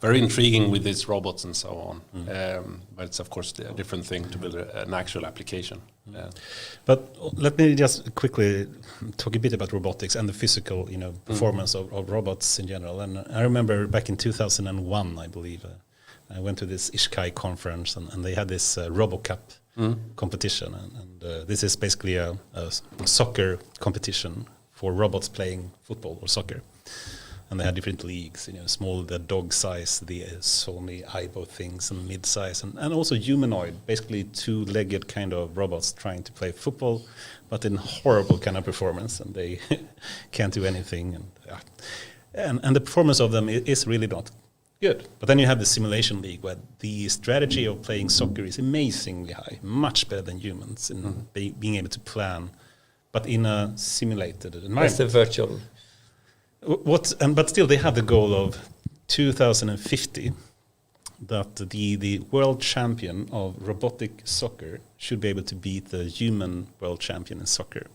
very intriguing with these robots and so on. But it's of course a different thing to build an actual application. But let me just quickly talk a bit about robotics and the physical, performance of robots in general. And I remember back in 2001, I believe. I went to this Ishkai conference and they had this RoboCup competition. And this is basically a soccer competition for robots playing football or soccer. And they had different leagues, small, the dog size, the Sony Aibo things, and mid-size, and also humanoid, basically two-legged kind of robots trying to play football, but in horrible kind of performance, and they can't do anything. And the performance of them is really not good. But then you have the simulation league where the strategy of playing soccer is amazingly high, much better than humans in being able to plan, but in a simulated environment. That's the virtual. But still, they have the goal of 2050 that the world champion of robotic soccer should be able to beat the human world champion in soccer.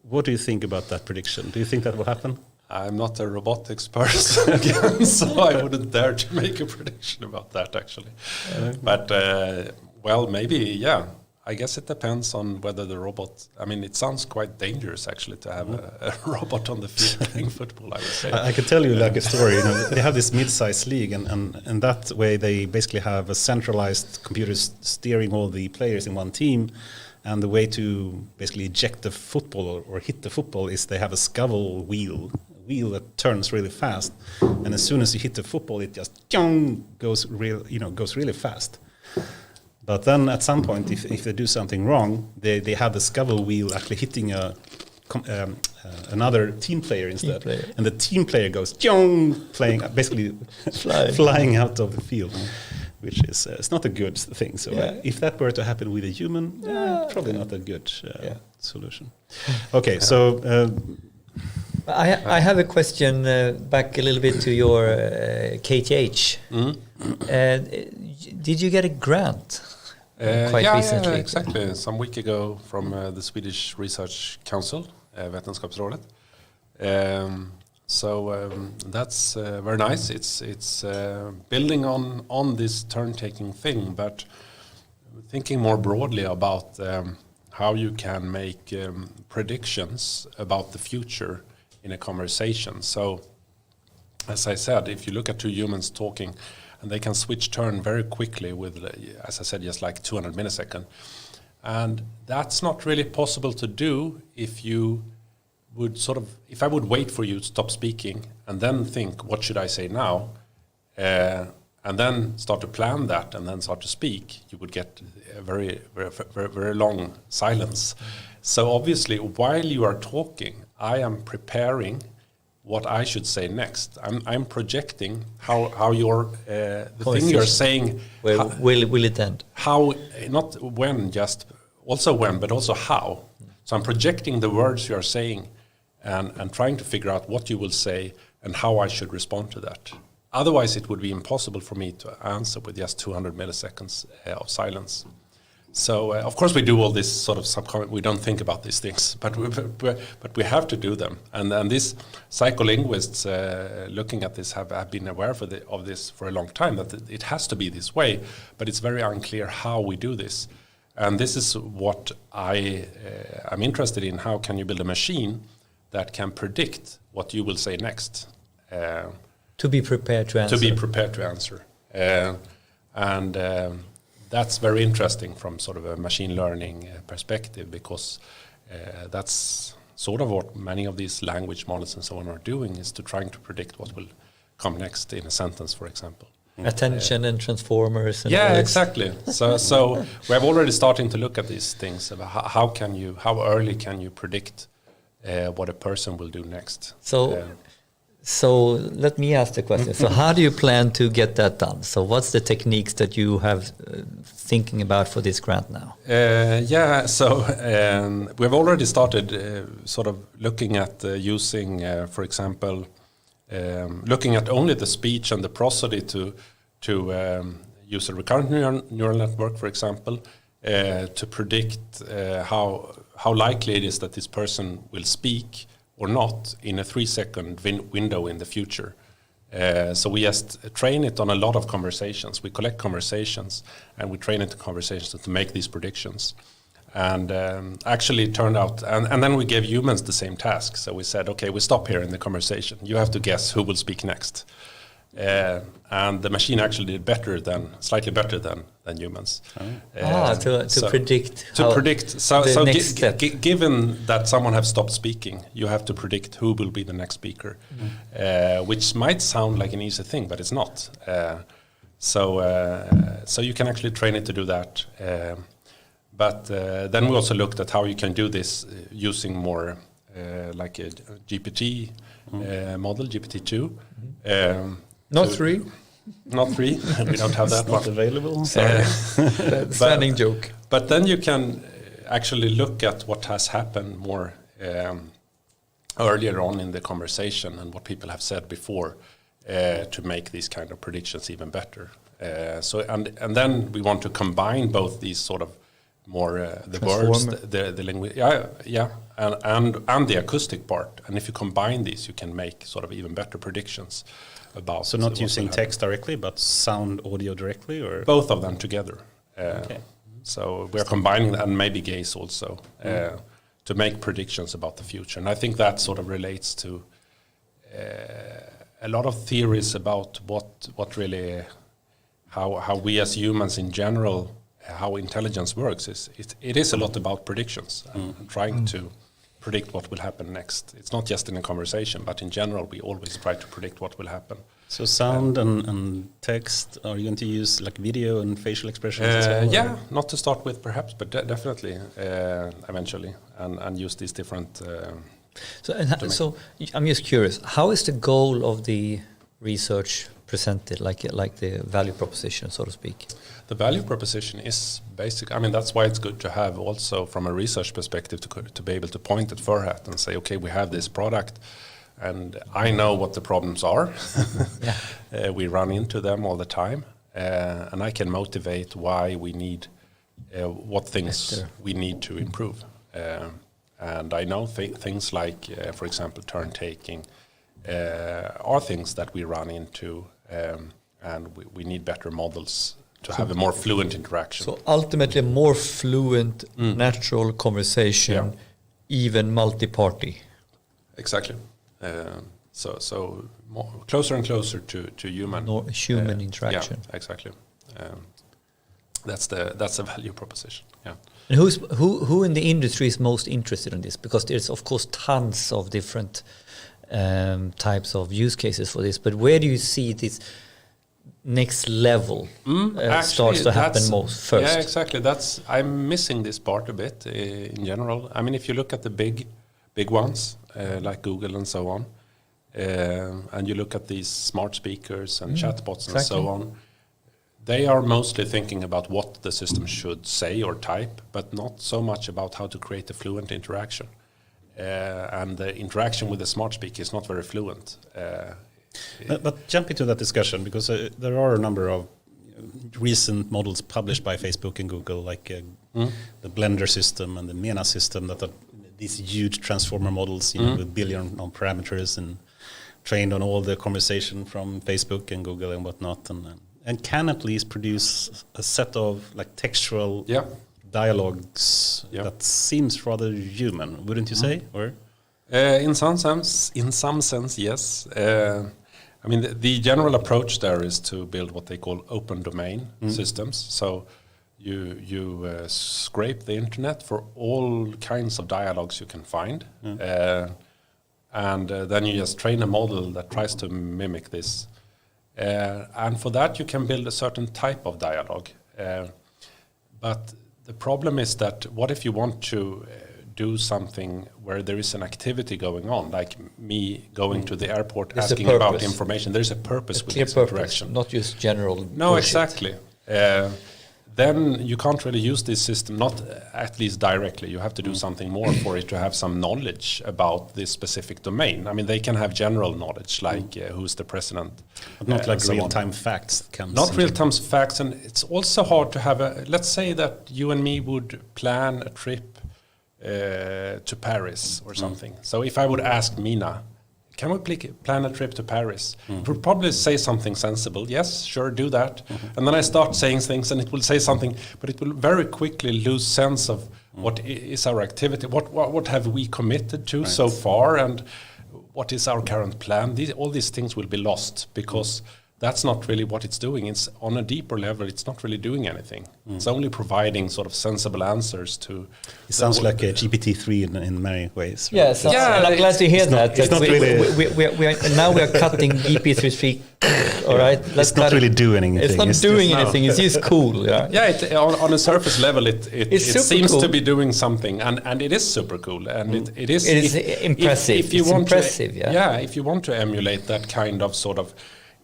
What do you think about that prediction? Do you think that will happen? I'm not a robotics person again, so I wouldn't dare to make a prediction about that, actually. But, well, maybe, yeah. I guess it depends on whether the robot... I mean, it sounds quite dangerous, actually, to have a robot on the field playing football, I would say. I could tell you like a story. They have this mid-sized league, and that way they basically have a centralized computer steering all the players in one team. And the way to basically eject the football or hit the football is they have a scuttle wheel that turns really fast. And as soon as you hit the football, it just goes really fast. But then at some point, if they do something wrong, they have the scuttle wheel actually hitting another team player instead. And the team player goes playing, basically flying out of the field, which is it's not a good thing. So if that were to happen with a human, probably not a good solution. Okay, so... I have a question back a little bit to your KTH. Did you get a grant quite recently? Yeah, exactly. Some week ago from the Swedish Research Council, Vetenskapsrådet. So that's very nice. It's building on this turn-taking thing, but thinking more broadly about how you can make predictions about the future in a conversation. So, as I said, if you look at two humans talking, and they can switch turn very quickly with, as I said, just like 200 milliseconds. And that's not really possible to do if you would if I would wait for you to stop speaking and then think, what should I say now? And then start to plan that and then start to speak, you would get a very, very, very, very long silence. So obviously, while you are talking, I am preparing what I should say next. I'm projecting how your the thing you're saying. Will it end? How, not when, just also when, but also how. So I'm projecting the words you are saying, and trying to figure out what you will say and how I should respond to that. Otherwise, it would be impossible for me to answer with just 200 milliseconds of silence. So, of course, we do all this sort of subconscious. We don't think about these things, but we have to do them. And these psycholinguists looking at this have been aware of this for a long time, that it has to be this way, but it's very unclear how we do this. And this is what I'm interested in. How can you build a machine that can predict what you will say next? To be prepared to answer. To be prepared to answer. That's very interesting from sort of a machine learning perspective, because that's sort of what many of these language models and so on are doing, is to trying to predict what will come next in a sentence, for example. Attention and transformers. And exactly. So we have already starting to look at these things about how early can you predict what a person will do next. So let me ask the question. So how do you plan to get that done? So what's the techniques that you have thinking about for this grant now? We've already started sort of looking at using, for example, looking at only the speech and the prosody to use a recurrent neural network, for example, to predict how likely it is that this person will speak or not in a 3-second window in the future. So we just train it on a lot of conversations. We collect conversations and we train it in conversations to make these predictions. And actually it turned out, and then we gave humans the same task. So we said, okay, we stop here in the conversation. You have to guess who will speak next. And the machine actually did slightly better than humans. To predict next step. Given that someone has stopped speaking, you have to predict who will be the next speaker, which might sound like an easy thing, but it's not. So you can actually train it to do that. But then we also looked at how you can do this using more like a GPT model, GPT-2. Not 3. Not 3. We don't have that not one available. Sorry. Standing joke. But then you can actually look at what has happened more earlier on in the conversation and what people have said before to make these kind of predictions even better. And then we want to combine both these sort of more the words, the language, and the acoustic part. And if you combine these, you can make sort of even better predictions about. So not using text directly, but sound, audio directly, or both of them together. Okay. So we're combining, and maybe gaze also, to make predictions about the future. And I think that sort of relates to a lot of theories about what really how we as humans in general, how intelligence works. It is a lot about predictions and trying to predict what will happen next. It's not just in a conversation, but in general, we always try to predict what will happen. So sound and text, are you going to use like video and facial expressions as well? Yeah, not to start with perhaps, but definitely eventually, and use these different... So I'm just curious, how is the goal of the research presented, like the value proposition, so to speak? The value proposition is basic. I mean, that's why it's good to have also from a research perspective to be able to point at Furhat and say, okay, we have this product and I know what the problems are. We run into them all the time, and I can motivate why we need, what things we need to improve. And I know things like, for example, turn taking are things that we run into, and we need better models to have a more fluent interaction. So ultimately, a more fluent, natural conversation, even multi-party. Exactly. So more closer and closer to human interaction. Yeah, exactly. That's the value proposition. Yeah. And who in the industry is most interested in this? Because there's of course tons of different types of use cases for this. But where do you see this next level starts to happen most first? Yeah, exactly. I'm missing this part a bit in general. I mean, if you look at the big ones like Google and so on, and you look at these smart speakers and chatbots and so on, they are mostly thinking about what the system should say or type, but not so much about how to create a fluent interaction. And the interaction with the smart speaker is not very fluent. But jump into that discussion, because there are a number of recent models published by Facebook and Google, like the Blender system and the MENA system, that are these huge transformer models, with billion of parameters and trained on all the conversation from Facebook and Google and whatnot, and can at least produce a set of like textual dialogues that seems rather human, wouldn't you say? Or in some sense, yes. I mean, the general approach there is to build what they call open domain systems. So you scrape the internet for all kinds of dialogues you can find, and then you just train a model that tries to mimic this. And for that, you can build a certain type of dialogue. But the problem is that what if you want to do something where there is an activity going on, like me going to the airport asking about information? There's a purpose with this interaction. Not just general No, bullshit. Exactly. then you can't really use this system, not at least directly. You have to do something more for it to have some knowledge about this specific domain. I mean, they can have general knowledge, like who's the president. But not like real-time facts. Not real-time facts, and it's also hard to have let's say that you and me would plan a trip to Paris or something. So if I would ask Mina, can we plan a trip to Paris? It would probably say something sensible. Yes, sure, do that. And then I start saying things and it will say something, but it will very quickly lose sense of what is our activity, what have we committed to so far, and what is our current plan. All these things will be lost because that's not really what it's doing. It's on a deeper level, it's not really doing anything. It's only providing sort of sensible answers to... It sounds like a GPT-3 in many ways. Right? Yeah, and I'm glad to hear that. Now we are cutting GPT-3. All right, it's not really doing anything. It's not doing anything. It's just cool. Yeah, on a surface level, it seems cool to be doing something, and it is super cool, and it is impressive. If you want if you want to emulate that kind of sort of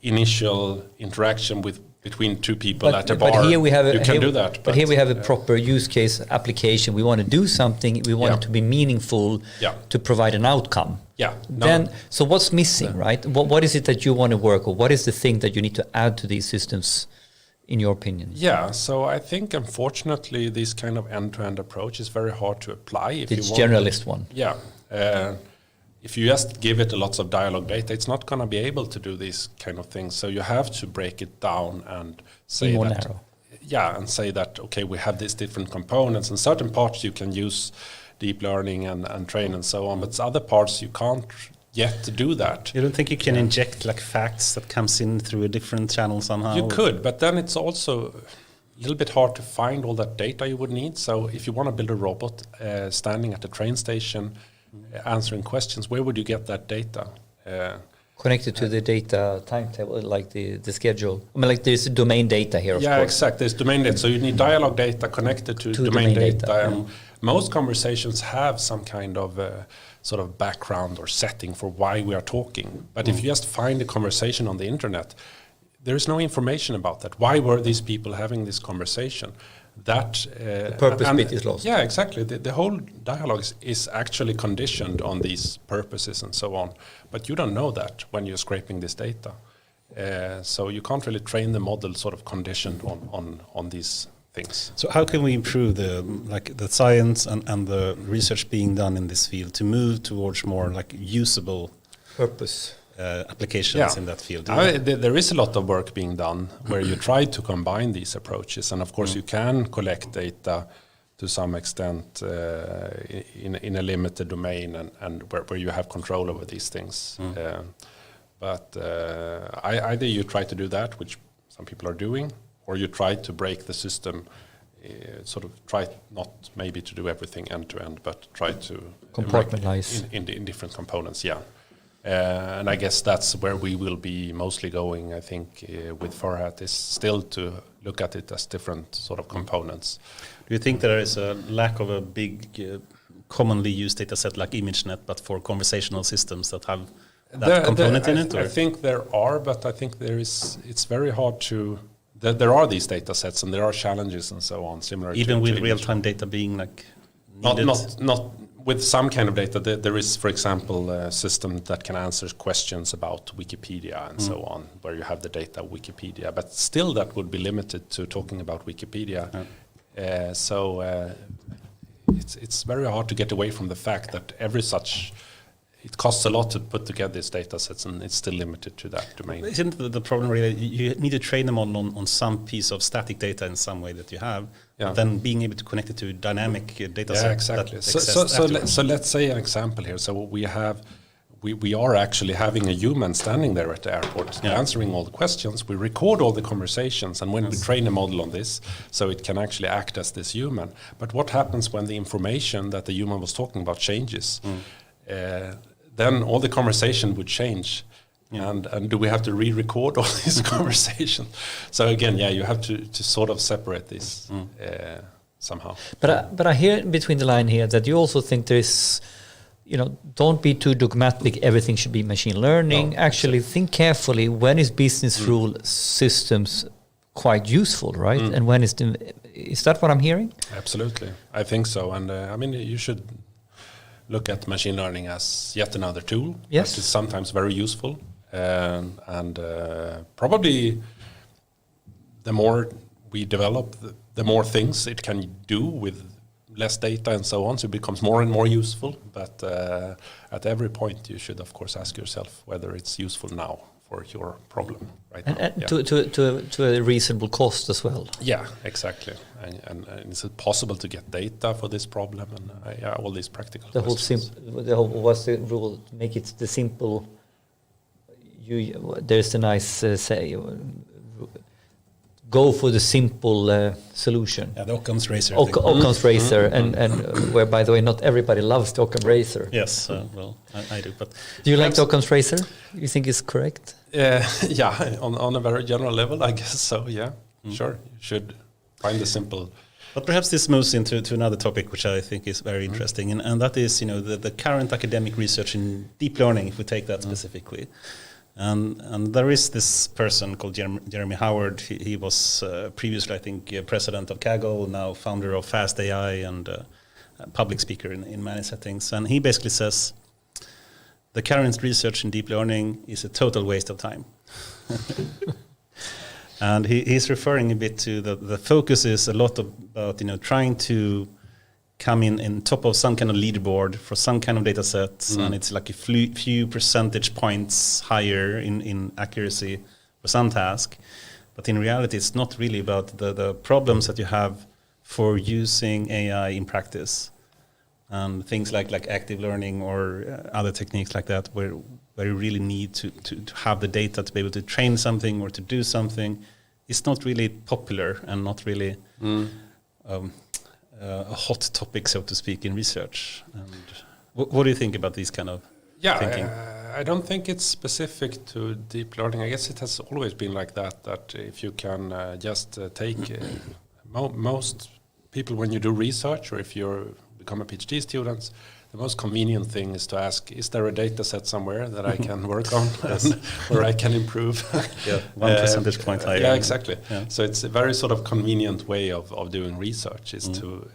initial interaction between two people at a bar, you can do that. But here we have a proper use case application. We want to do something. We want it to be meaningful to provide an outcome. Yeah. So what's missing, right? What is it that you want to work on? What is the thing that you need to add to these systems, in your opinion? Yeah. So I think, unfortunately, this kind of end-to-end approach is very hard to apply. It's generalist one. Yeah. If you just give it lots of dialogue data, it's not going to be able to do these kind of things. So you have to break it down and say that, okay, we have these different components, and certain parts you can use deep learning and train and so on, but other parts you can't yet do that. You don't think you can inject like facts that comes in through a different channel somehow? You could, but then it's also a little bit hard to find all that data you would need. So if you want to build a robot standing at a train station, answering questions, where would you get that data? Connected to the data timetable, like the schedule. I mean, like there's domain data here, of course. Yeah, exactly. There's domain data. So you need dialogue data connected to domain data. And most conversations have some kind of sort of background or setting for why we are talking. But if you just find a conversation on the internet, there is no information about that. Why were these people having this conversation? The purpose bit is lost. Yeah, exactly. The whole dialogue is actually conditioned on these purposes and so on. But you don't know that when you're scraping this data. So you can't really train the model sort of conditioned on these things. So how can we improve the science and the research being done in this field to move towards more like usable purpose applications in that field? There is a lot of work being done where you try to combine these approaches, and of course you can collect data to some extent in a limited domain and where you have control over these things. But either you try to do that, which some people are doing, or you try to break the system, sort of try not maybe to do everything end to end, but try to compartmentalize in different components. And I guess that's where we will be mostly going, I think, with Furhat, is still to look at it as different sort of components. Do you think there is a lack of a big, commonly used data set like ImageNet, but for conversational systems that have that component in it? I think there are, but I think it's very hard to... There are these data sets and there are challenges and so on, similar even with real-time data being like needed? Not with some kind of data. There is, for example, a system that can answer questions about Wikipedia and so on, where you have the data Wikipedia, but still that would be limited to talking about Wikipedia. It's very hard to get away from the fact that it costs a lot to put together these data sets, and it's still limited to that domain. Isn't the problem really you need to train them on some piece of static data in some way that you have, then being able to connect it to dynamic data sets? Exactly. So let's say an example here. So we are actually having a human standing there at the airport answering all the questions. We record all the conversations, and when we train a model on this, so it can actually act as this human. But what happens when the information that the human was talking about changes? Then all the conversation would change, and do we have to re-record all these conversations? So again, you have to sort of separate this somehow. But I hear between the line here that you also think there is, don't be too dogmatic. Everything should be machine learning. Actually, think carefully. When is business rule systems quite useful, right? And when is Is that what I'm hearing? Absolutely, I think so. And I mean, you should look at machine learning as yet another tool. Yes, that is sometimes very useful, and probably the more we develop, the more things it can do with less data and so on, so it becomes more and more useful. But at every point, you should, of course, ask yourself whether it's useful now for your problem right now. And to a reasonable cost as well. Yeah, exactly. And is it possible to get data for this problem? And all these practical questions. What's the rule? Make it the simple. There's a nice say. Go for the simple solution. Yeah, the Occam's razor. Occam's razor, and where, by the way, not everybody loves the Occam razor. Yes, well, I do. But do you like the Occam's razor? You think it's correct? Yeah, on a very general level, I guess so. Yeah, sure. You should find the simple. But perhaps this moves into another topic, which I think is very interesting, and that is, the current academic research in deep learning. If we take that specifically. And there is this person called Jeremy Howard. He was previously, I think, president of Kaggle, now founder of Fast AI and public speaker in many settings. And he basically says the current research in deep learning is a total waste of time. And he's referring a bit to the focus is a lot about trying to come in top of some kind of leaderboard for some kind of data sets, and it's like a few percentage points higher in accuracy for some task. But in reality, it's not really about the problems that you have for using AI in practice. And things like active learning or other techniques like that, where you really need to have the data to be able to train something or to do something, it's not really popular and not really a hot topic, so to speak, in research. And what do you think about these kind of thinking? I don't think it's specific to deep learning. I guess it has always been like that, that if you can just take most people when you do research, or if you become a PhD student, the most convenient thing is to ask, is there a data set somewhere that I can work on and where I can improve? Yeah, 1 percentage point higher. Yeah, exactly. Yeah. So it's a very sort of convenient way of doing research is to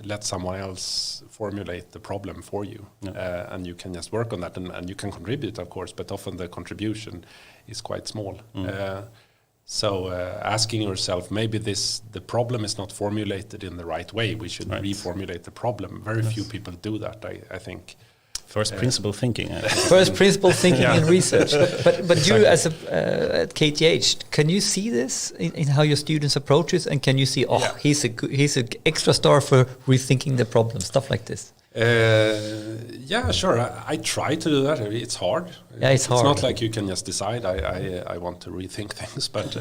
let someone else formulate the problem for you. Yeah. And you can just work on that and you can contribute, of course, but often the contribution is quite small. So asking yourself, maybe the problem is not formulated in the right way. We should reformulate the problem. Very few people do that, I think. First principle thinking. First principle thinking in research. But exactly. You as at KTH, can you see this in how your students approach it? And can you see, he's an extra star for rethinking the problem, stuff like this? Yeah, sure. I try to do that. It's hard. Yeah, it's hard. It's not like you can just decide I want to rethink things. But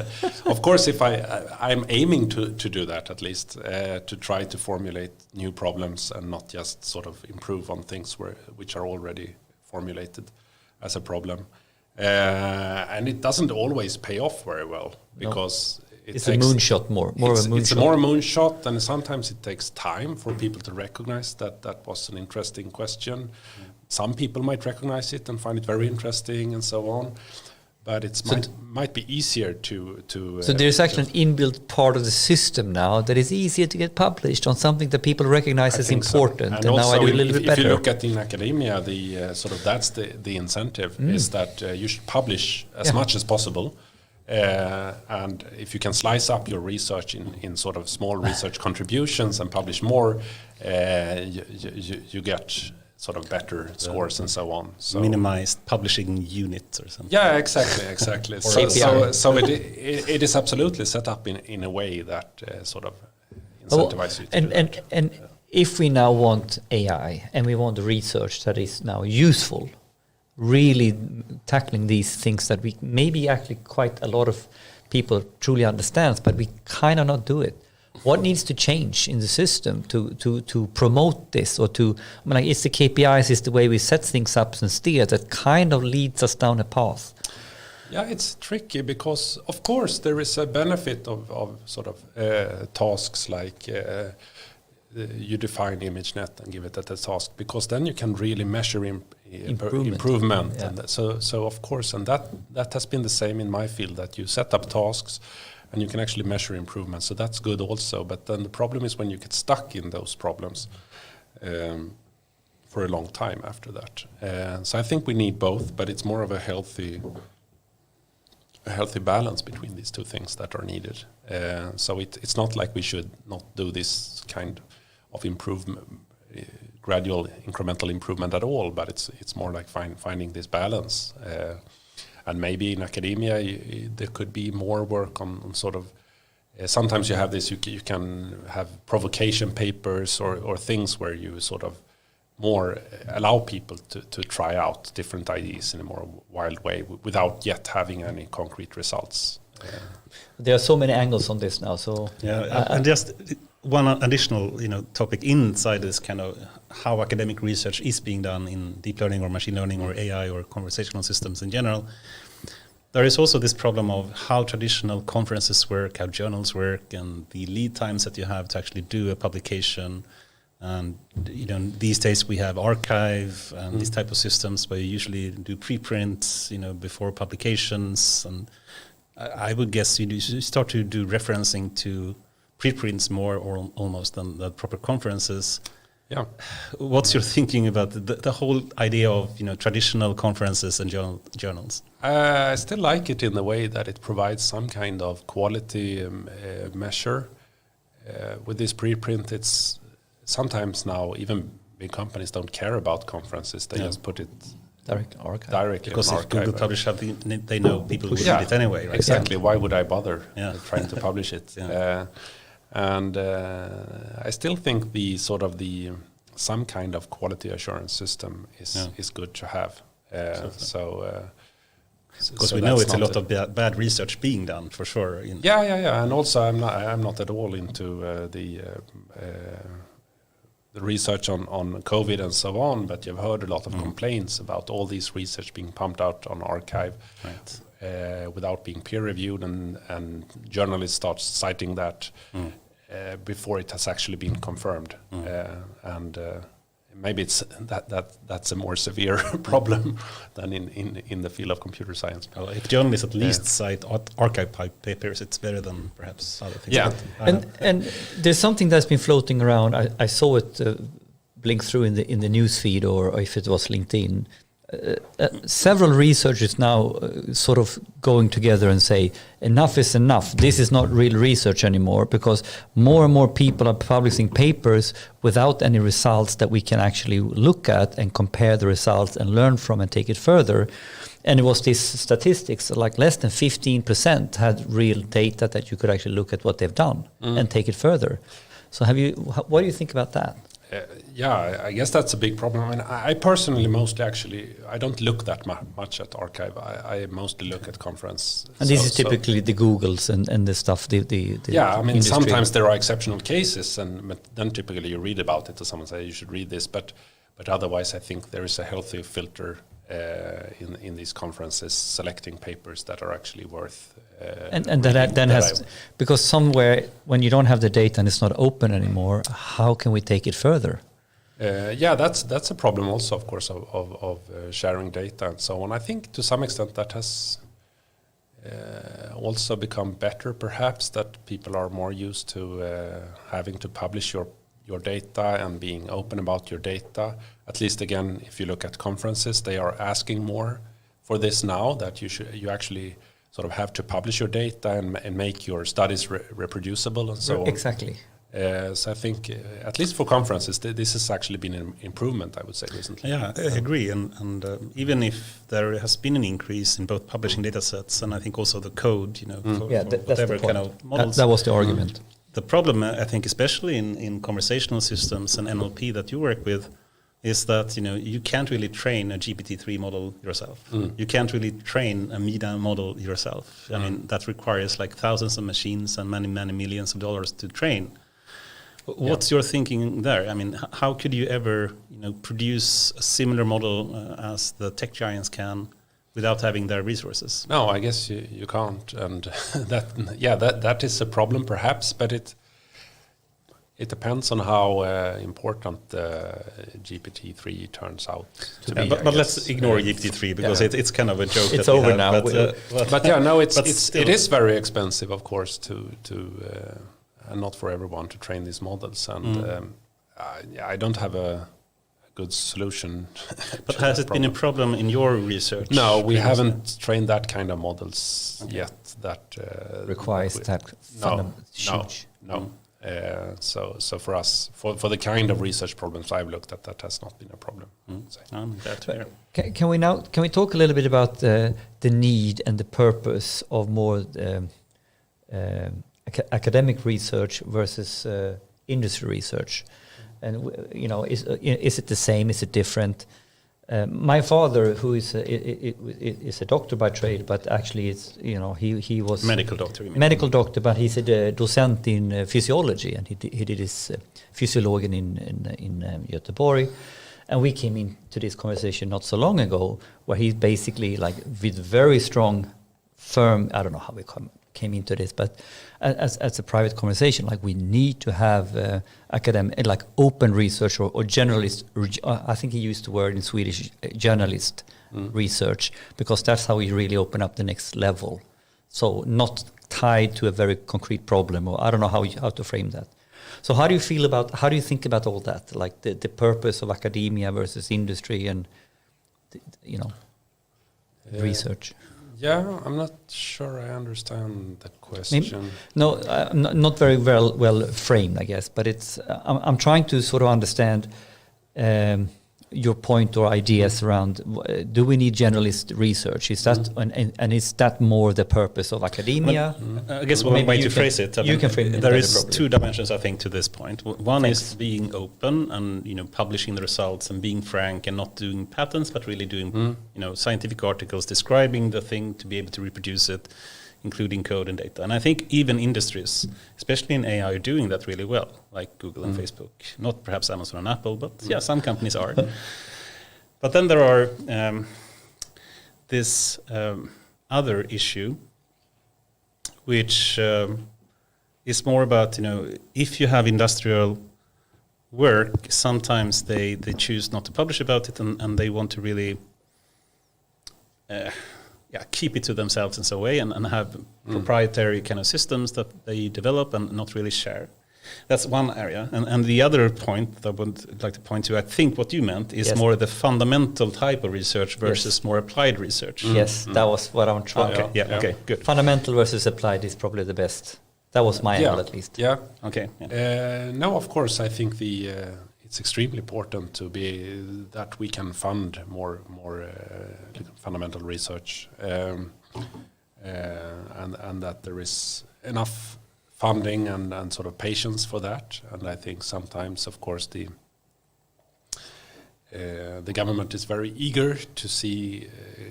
of course, if I'm aiming to do that at least, to try to formulate new problems and not just sort of improve on things which are already formulated as a problem. And it doesn't always pay off very well because it's a moonshot more of a moonshot. It's more a moonshot, and sometimes it takes time for people to recognize that was an interesting question. Some people might recognize it and find it very interesting and so on, but it might be easier to so there's actually an inbuilt part of the system now that is easier to get published on something that people recognize as important. So. And now I do a little bit better. If you look at in academia, the sort of that's the incentive is that you should publish as much as possible. And if you can slice up your research in sort of small research contributions and publish more, you get sort of better scores and so on. So minimized publishing units or something. Yeah, exactly. So it is absolutely set up in a way that sort of incentivizes you to do that. And if we now want AI and we want research that is now useful, really tackling these things that we maybe actually quite a lot of people truly understands, but we kind of not do it. What needs to change in the system to promote this, or it's the KPIs, it's the way we set things up and steer that kind of leads us down a path. Yeah, it's tricky because of course there is a benefit of sort of tasks like you define ImageNet and give it as a task, because then you can really measure improvement. Yeah. And so of course, and that has been the same in my field, that you set up tasks and you can actually measure improvements. So that's good also. But then the problem is when you get stuck in those problems for a long time after that. So I think we need both, but it's more of a healthy balance between these two things that are needed. So it's not like we should not do this kind of improvement, gradual incremental improvement at all, but it's more like finding this balance. And maybe in academia there could be more work on sort of, sometimes you have this, you can have provocation papers or things where you sort of more allow people to try out different ideas in a more wild way without yet having any concrete results. There are so many angles on this now. So and just one additional, topic inside this kind of how academic research is being done in deep learning or machine learning or AI or conversational systems in general. There is also this problem of how traditional conferences work, how journals work, and the lead times that you have to actually do a publication. And these days we have archive and these type of systems where you usually do preprints, before publications. And I would guess you start to do referencing to preprints more or almost than the proper conferences. Yeah. What's your thinking about the whole idea of traditional conferences and journals? I still like it in the way that it provides some kind of quality measure. With this preprint, it's sometimes now even big companies don't care about conferences; they just put it directly because if Google publish something, they know people will read it anyway. Right? Exactly. Why would I bother trying to publish it? And I still think some kind of quality assurance system is good to have. Because we know it's a lot of bad research being done for sure. And also I'm not at all into the research on COVID and so on, but you've heard a lot of complaints about all these research being pumped out on archive without being peer reviewed, and journalists start citing that before it has actually been confirmed. And maybe it's that's a more severe problem than in the field of computer science. Well, if journalists at least cite archive papers, it's better than perhaps other things. Yeah, and there's something that's been floating around. I saw it blink through in the news feed, or if it was LinkedIn. Several researchers now sort of going together and say enough is enough. This is not real research anymore, because more and more people are publishing papers without any results that we can actually look at and compare the results and learn from and take it further. And it was these statistics, like less than 15% had real data that you could actually look at what they've done and take it further. So what do you think about that? I guess that's a big problem. I mean, I personally I don't look that much at archive. I mostly look at conference. And this is typically the Googles and the stuff. I mean, industry. Sometimes there are exceptional cases, but then typically you read about it, or someone say you should read this. But otherwise, I think there is a healthy filter in these conferences, selecting papers that are actually worth. Because somewhere when you don't have the data and it's not open anymore, how can we take it further? That's a problem also, of course, of sharing data and so on. I think to some extent that has also become better, perhaps, that people are more used to having to publish your data and being open about your data. At least, again, if you look at conferences, they are asking more for this now, that you actually sort of have to publish your data and make your studies reproducible and so on. Exactly. So I think, at least for conferences, this has actually been an improvement, I would say, recently. Yeah, I agree. And even if there has been an increase in both publishing data sets and I think also the code, for whatever kind of models. That was the argument. The problem, I think, especially in conversational systems and NLP that you work with, is that you can't really train a GPT-3 model yourself. You can't really train a MEDA model yourself. I mean, that requires like thousands of machines and many, many millions of dollars to train. What's your thinking there? I mean, how could you ever produce a similar model as the tech giants can without having their resources? No, I guess you can't, and that is a problem perhaps, but It depends on how important GPT-3 turns out to be. But let's ignore GPT-3 because it's kind of a joke. It's over now. But yeah, no, it is very expensive, of course, and not for everyone to train these models. And I don't have a good solution. But has it been a problem in your research? No, we haven't trained that kind of models yet. That requires that huge. No. So for us, for the kind of research problems I've looked at, that has not been a problem. Can we talk a little bit about the need and the purpose of more academic research versus industry research? And is it the same? Is it different? My father, who is a doctor by trade, but actually he was medical doctor. Medical doctor, but he's a docent in physiology, and he did his physiologen in Göteborg. And we came into this conversation not so long ago, where he's basically like with very strong, firm. I don't know how we came into this, but as a private conversation, like we need to have academic, like open research or generalist. I think he used the word in Swedish, journalist research, because that's how we really open up the next level. So not tied to a very concrete problem, or I don't know how to frame that. So how do you think about all that, like the purpose of academia versus industry and research? Yeah, I'm not sure I understand the question. No, not very well framed, I guess. But it's I'm trying to sort of understand your point or ideas around. Do we need generalist research? Is that and is that more the purpose of academia? I guess one way to phrase it. You can frame it. There is two dimensions, I think, to this point. One is being open and publishing the results and being frank and not doing patents, but really doing scientific articles describing the thing to be able to reproduce it, including code and data. And I think even industries, especially in AI, are doing that really well, like Google and Facebook. Not perhaps Amazon and Apple, but some companies are. But then there are this other issue, which is more about, if you have industrial work, sometimes they choose not to publish about it, and they want to really keep it to themselves in some way and have proprietary kind of systems that they develop and not really share. That's one area. And the other point that I would like to point to, I think what you meant is more the fundamental type of research versus more applied research. Yes, that was what I'm trying. Okay, okay, good. Fundamental versus applied is probably the best. That was my angle, at least. Yeah. Okay. No, of course, I think it's extremely important that we can fund more fundamental research, and that there is enough funding and sort of patience for that. And I think sometimes, of course, the government is very eager to see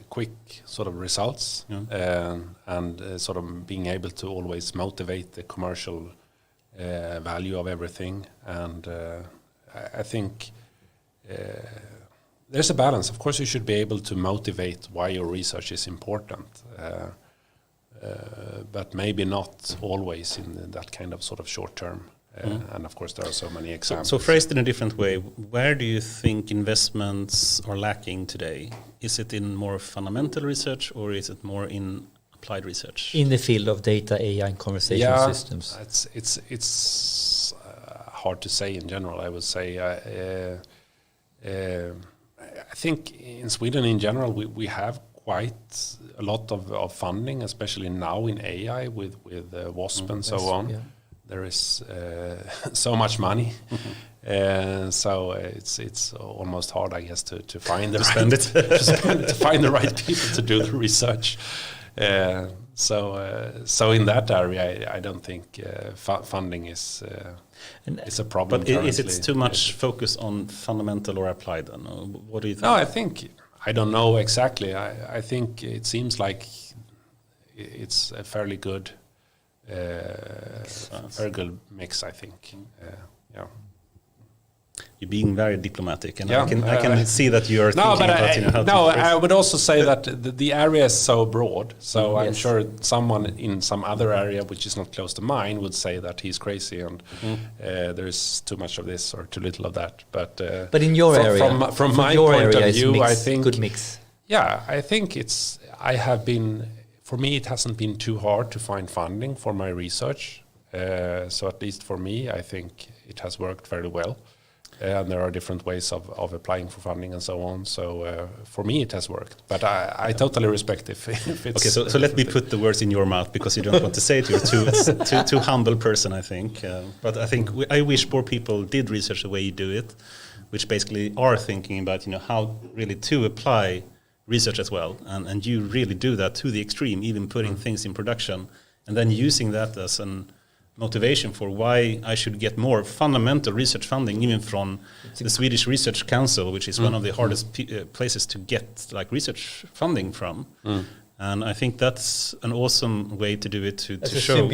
quick sort of results, and sort of being able to always motivate the commercial value of everything. And I think there's a balance. Of course, you should be able to motivate why your research is important, but maybe not always in that kind of sort of short term. And of course, there are so many examples. So phrased in a different way, where do you think investments are lacking today? Is it in more fundamental research, or is it more in applied research? In the field of data, AI, and conversational systems. It's hard to say in general. I would say I think in Sweden in general we have quite a lot of funding, especially now in AI with WASP and so on. Yeah. There is so much money, so it's almost hard, I guess, to find the to find the right people to do the research. So in that area, I don't think funding is a problem. But is it too much focus on fundamental or applied? Then? Or what do you think? No, I don't know exactly. I think it seems like it's a fairly good. Very good mix, I think. Yeah. you're being very diplomatic, and I can see that you are thinking about how to I would also say that the area is so broad. So I'm sure someone in some other area which is not close to mine would say that he's crazy and there's too much of this or too little of that. But in your area, from my point of view, I think good mix. Yeah, I think for me, it hasn't been too hard to find funding for my research. So at least for me, I think it has worked very well. And there are different ways of applying for funding and so on. So for me, it has worked. But I totally respect if it's... Okay, so let me put the words in your mouth because you don't want to say it. You're too humble person, I think. But I think I wish more people did research the way you do it, which basically are thinking about how really to apply research as well. And you really do that to the extreme, even putting things in production and then using that as an motivation for why I should get more fundamental research funding, even from the Swedish Research Council, which is one of the hardest places to get research funding from. And I think that's an awesome way to do it to show a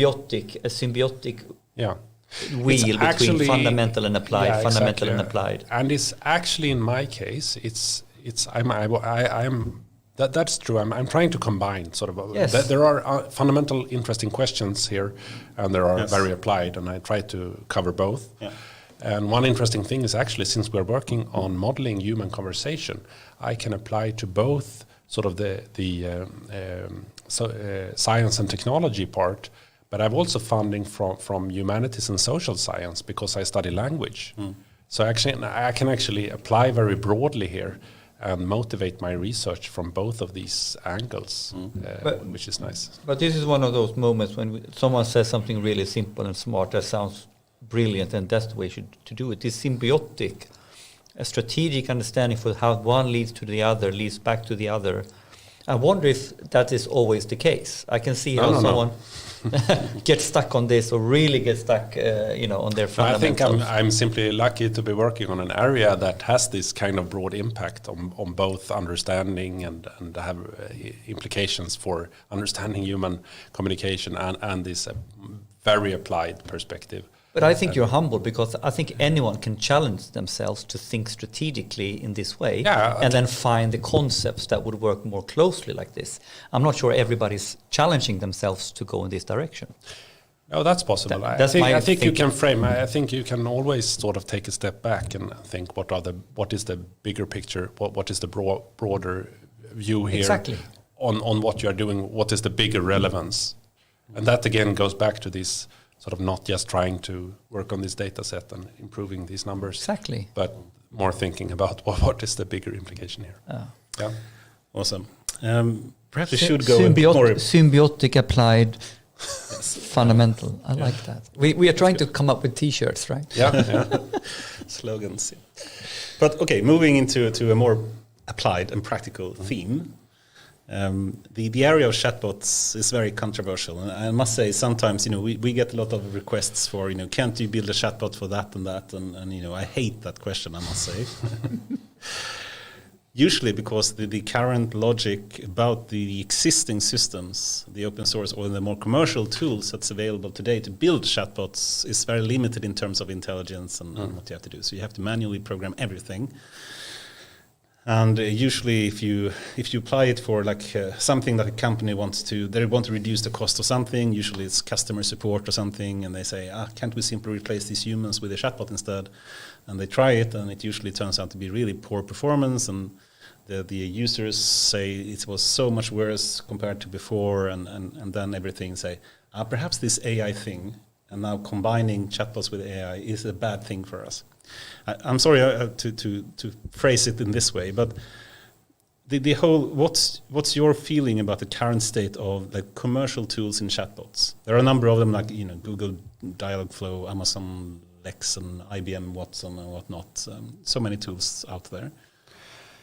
symbiotic wheel between fundamental and applied, fundamental and applied. And it's actually in my case, that's true. I'm trying to combine sort of. There are fundamental, interesting questions here, and there are very applied, and I try to cover both. Yeah. And one interesting thing is actually, since we're working on modeling human conversation, I can apply to both sort of the science and technology part, but I've also funding from humanities and social science because I study language. So actually, I can actually apply very broadly here and motivate my research from both of these angles, which is nice. But this is one of those moments when someone says something really simple and smart that sounds brilliant, and that's the way to do it. It's symbiotic, a strategic understanding for how one leads to the other, leads back to the other. I wonder if that is always the case. I can see how someone get stuck on this or really get stuck, on their fundamentals. I think I'm simply lucky to be working on an area that has this kind of broad impact on both understanding and have implications for understanding human communication and this very applied perspective. But I think you're humble because I think anyone can challenge themselves to think strategically in this way and then find the concepts that would work more closely like this. I'm not sure everybody's challenging themselves to go in this direction. No, that's possible. I think you can frame. I think you can always sort of take a step back and think what is the bigger picture, what is the broader view here on what you are doing, what is the bigger relevance. And that again goes back to this sort of not just trying to work on this data set and improving these numbers, but more thinking about what is the bigger implication here. Yeah, awesome. Perhaps we should go more symbiotic applied fundamental. I like that. We are trying to come up with T-shirts, right? Yeah. Slogans. But okay, moving into a more applied and practical theme. The area of chatbots is very controversial, and I must say sometimes we get a lot of requests for can't you build a chatbot for that and that, and I hate that question, I must say. Usually because the current logic about the existing systems, the open source or the more commercial tools that's available today to build chatbots is very limited in terms of intelligence and what you have to do. So you have to manually program everything. And usually, if you apply it for something that a company they want to reduce the cost of something. Usually, it's customer support or something, and they say, "Can't we simply replace these humans with a chatbot instead?" And they try it, and it usually turns out to be really poor performance, and the users say it was so much worse compared to before, and then everything say, "Perhaps this AI thing, and now combining chatbots with AI is a bad thing for us." I'm sorry to phrase it in this way, but the whole what's your feeling about the current state of commercial tools in chatbots? There are a number of them, Google Dialogflow, Amazon Lex, and IBM Watson and whatnot. So many tools out there.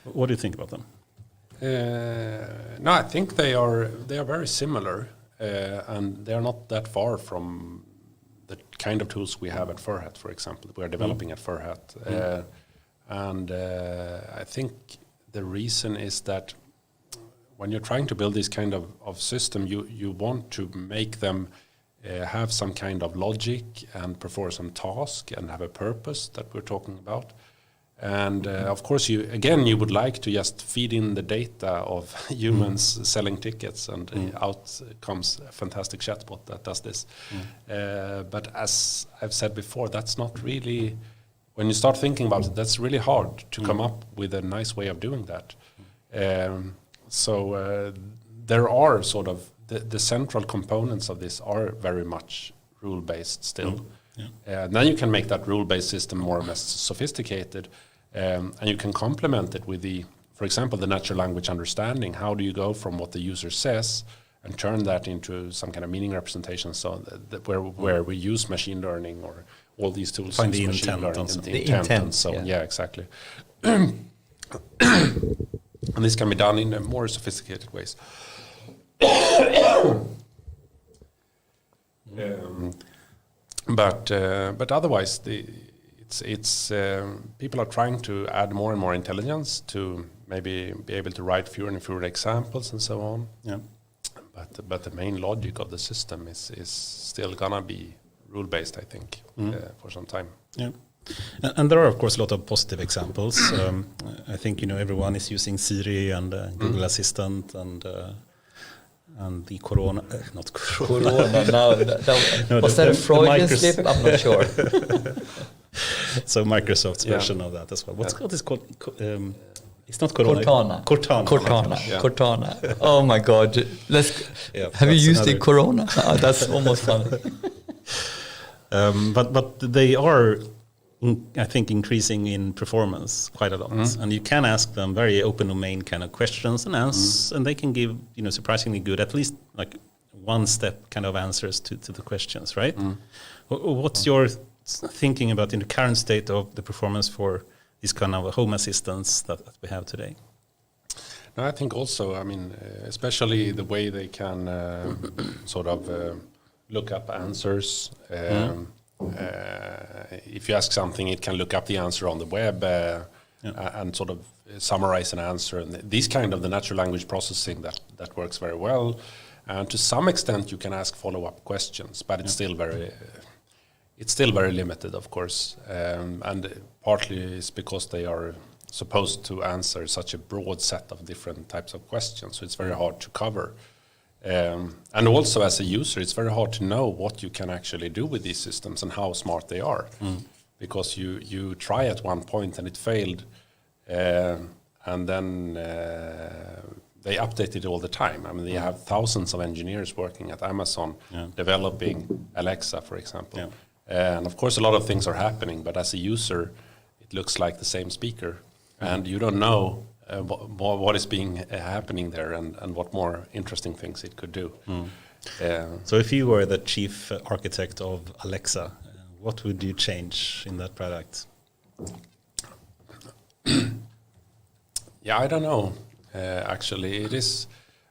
What do you think about them? No, I think they are very similar, and they are not that far from the kind of tools we have at Furhat, for example, we are developing at Furhat. And I think the reason is that when you're trying to build this kind of system, you want to make them have some kind of logic and perform some task and have a purpose that we're talking about. And of course, you would like to just feed in the data of humans selling tickets, and out comes a fantastic chatbot that does this. But as I've said before, that's not really, when you start thinking about it, that's really hard to come up with a nice way of doing that. So there are sort of the central components of this are very much rule-based still. Then you can make that rule-based system more or less sophisticated, and you can complement it with for example, the natural language understanding. How do you go from what the user says and turn that into some kind of meaning representation? So where we use machine learning or all these tools, find the machine intent, learning, the intent and so on. Yeah, exactly. And this can be done in more sophisticated ways. But otherwise, it's people are trying to add more and more intelligence to maybe be able to write fewer and fewer examples and so on. Yeah. But the main logic of the system is still gonna be rule based, I think, for some time. Yeah. And there are, of course, a lot of positive examples. I think everyone is using Siri and Google Assistant and the Corona, not Corona. Was that a Freudian slip? I'm not sure. So Microsoft's version of that as well. What is called? It's not Corona. Cortana. Cortana. Oh my God! Have you used the Corona? That's almost funny. But they are, I think, increasing in performance quite a lot, and you can ask them very open domain kind of questions and and they can give surprisingly good, at least like one step kind of answers to the questions, right? What's your thinking about in the current state of the performance for these kind of home assistants that we have today? No, I think also, I mean, especially the way they can sort of look up answers. If you ask something, it can look up the answer on the web and sort of summarize an answer. And these kind of the natural language processing that works very well. And to some extent, you can ask follow-up questions, but it's still very limited, of course. And partly it's because they are supposed to answer such a broad set of different types of questions, so it's very hard to cover. And also as a user, it's very hard to know what you can actually do with these systems and how smart they are, because you try at one point and it failed, and then they update it all the time. I mean, they have thousands of engineers working at Amazon developing Alexa, for example. And of course, a lot of things are happening, but as a user, it looks like the same speaker, and you don't know what is happening there and what more interesting things it could do. So if you were the chief architect of Alexa, what would you change in that product? Yeah, I don't know. Actually,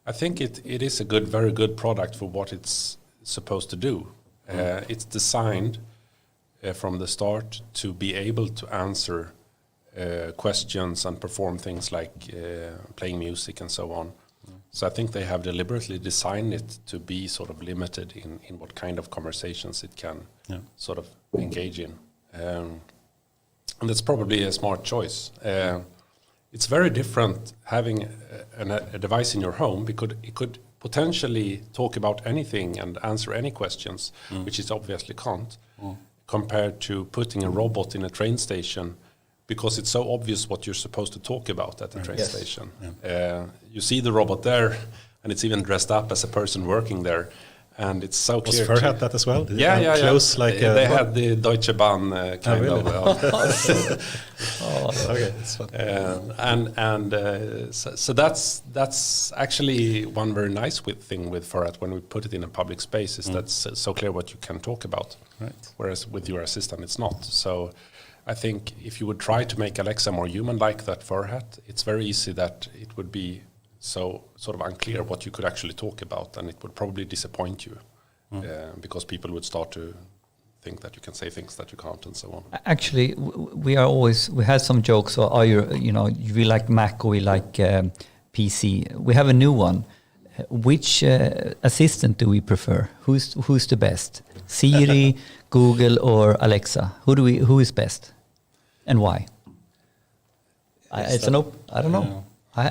I think it is a very good product for what it's supposed to do. It's designed from the start to be able to answer questions and perform things like playing music and so on. So I think they have deliberately designed it to be sort of limited in what kind of conversations it can sort of engage in. And that's probably a smart choice. It's very different having a device in your home, because it could potentially talk about anything and answer any questions, which it obviously can't, compared to putting a robot in a train station, because it's so obvious what you're supposed to talk about at the train station. You see the robot there, and it's even dressed up as a person working there, and it's so clear. Was Furhat that as well? Yeah. Close, like they had the Deutsche Bahn kind of. Okay, that's fun. So that's actually one very nice thing with Furhat when we put it in a public space, is that's so clear what you can talk about. Right. Whereas with your assistant, it's not. So I think if you would try to make Alexa more human-like that Furhat, it's very easy that it would be so sort of unclear what you could actually talk about, and it would probably disappoint you because people would start to think that you can say things that you can't and so on. Actually, we had some jokes. So we like Mac or we like PC. We have a new one. Which assistant do we prefer? Who's the best? Siri, Google, or Alexa? Who is best, and why? I don't know. I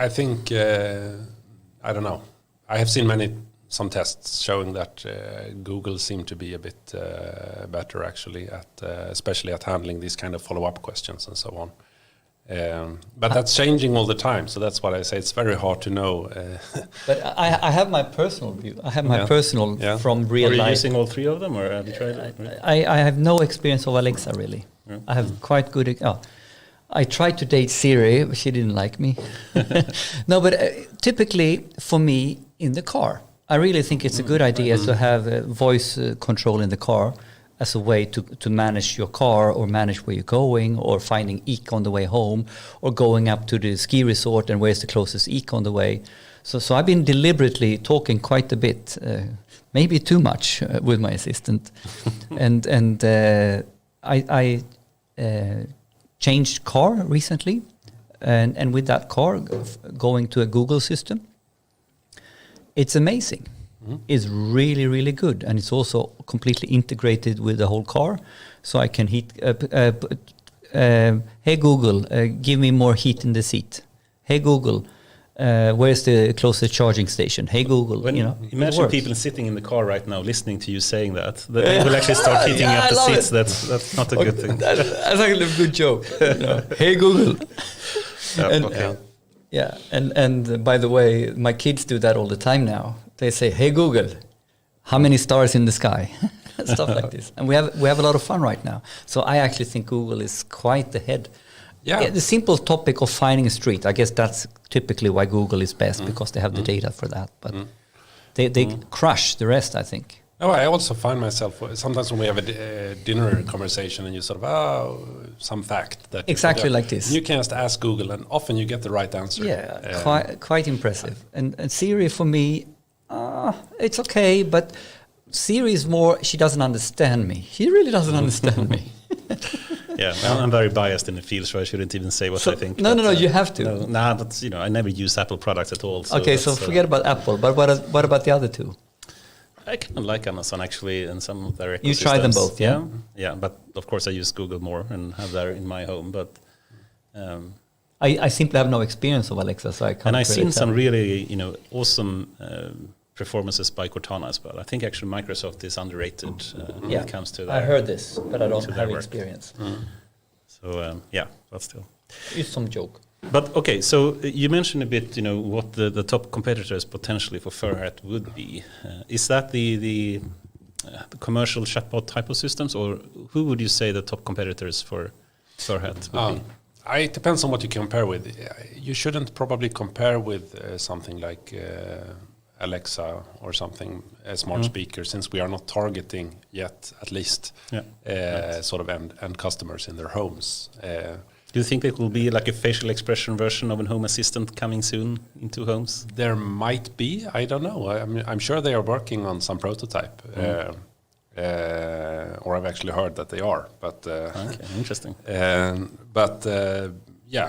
think I don't know. I have seen some tests showing that Google seem to be a bit better actually at especially at handling these kind of follow-up questions and so on. But that's changing all the time, so that's what I say. It's very hard to know. But I have my personal view. I have my personal from real life. Are you using all three of them, or have you tried it? I have no experience of Alexa really. Yeah. I have quite good. I tried to date Siri, but she didn't like me. No, but typically for me in the car, I really think it's a good idea to have voice control in the car as a way to manage your car or manage where you're going or finding eek on the way home or going up to the ski resort and where's the closest eek on the way. So I've been deliberately talking quite a bit, maybe too much with my assistant. and I changed car recently and with that car going to a Google system. It's amazing. Is really, really good, and it's also completely integrated with the whole car. So I can hey Google, give me more heat in the seat. Hey Google, where's the closest charging station? Hey Google, imagine people sitting in the car right now listening to you saying that they will actually start heating up the seats. That's not a good thing. That's actually a good joke. Hey Google. And by the way, my kids do that all the time now. They say, "Hey Google, how many stars in the sky?" Stuff like this, and we have a lot of fun right now. So I actually think Google is quite ahead. The simple topic of finding a street, I guess that's typically why Google is best because they have the data for that. But they crush the rest, I think. No, I also find myself sometimes when we have a dinner conversation and you sort of some fact that exactly like this. You can just ask Google, and often you get the right answer. Yeah, quite impressive. And Siri for me. It's okay, but Siri is more, she doesn't understand me. She really doesn't understand me. I'm very biased in the field, so I shouldn't even say what I think. No, you have to. But I never use Apple products at all. So forget about Apple, but what about the other two? I kind of like Amazon actually and some of their ecosystems. You try them both, yeah? Yeah, but of course I use Google more and have that in my home, but... I simply have no experience of Alexa, so I can't. And I've seen some really, awesome performances by Cortana as well. I think actually Microsoft is underrated when it comes to that. I heard this, but I don't have experience. So but still, it's some joke. But okay, so you mentioned a bit, what the top competitors potentially for Furhat would be. Is that the commercial chatbot type of systems, or who would you say the top competitors for Furhat would be? It depends on what you compare with. You shouldn't probably compare with something like Alexa or something, a smart speaker, since we are not targeting yet, at least, sort of end customers in their homes. Do you think it will be like a facial expression version of an home assistant coming soon into homes? There might be. I don't know. I'm sure they are working on some prototype. Or I've actually heard that they are. But interesting.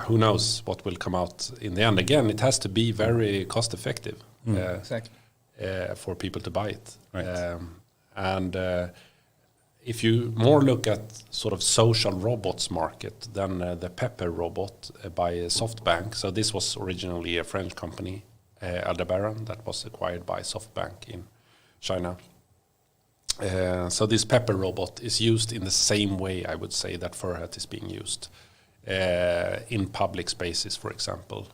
Who knows what will come out in the end? Again, it has to be very cost effective for people to buy it. Right. If you more look at sort of social robots market than the Pepper robot by SoftBank. So this was originally a French company, Aldebaran, that was acquired by SoftBank in China. So this Pepper robot is used in the same way, I would say, that Furhat is being used in public spaces, for example.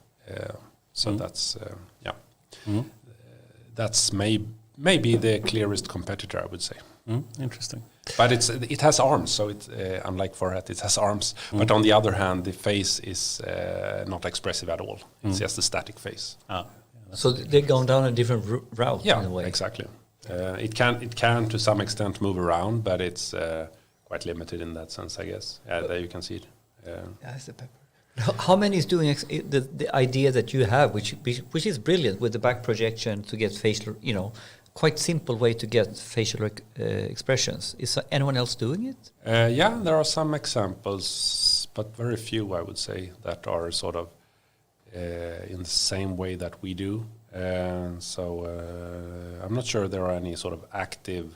That's maybe the clearest competitor, I would say. Interesting. But it has arms, so unlike Furhat, it has arms. But on the other hand, the face is not expressive at all. It's just a static face. So they're going down a different route in a way. Yeah, exactly. It can to some extent move around, but it's quite limited in that sense, I guess. There you can see it. It's the Pepper. How many is doing the idea that you have, which is brilliant, with the back projection to get facial, quite simple way to get facial expressions. Is anyone else doing it? There are some examples, but very few, I would say, that are sort of in the same way that we do. So I'm not sure there are any sort of active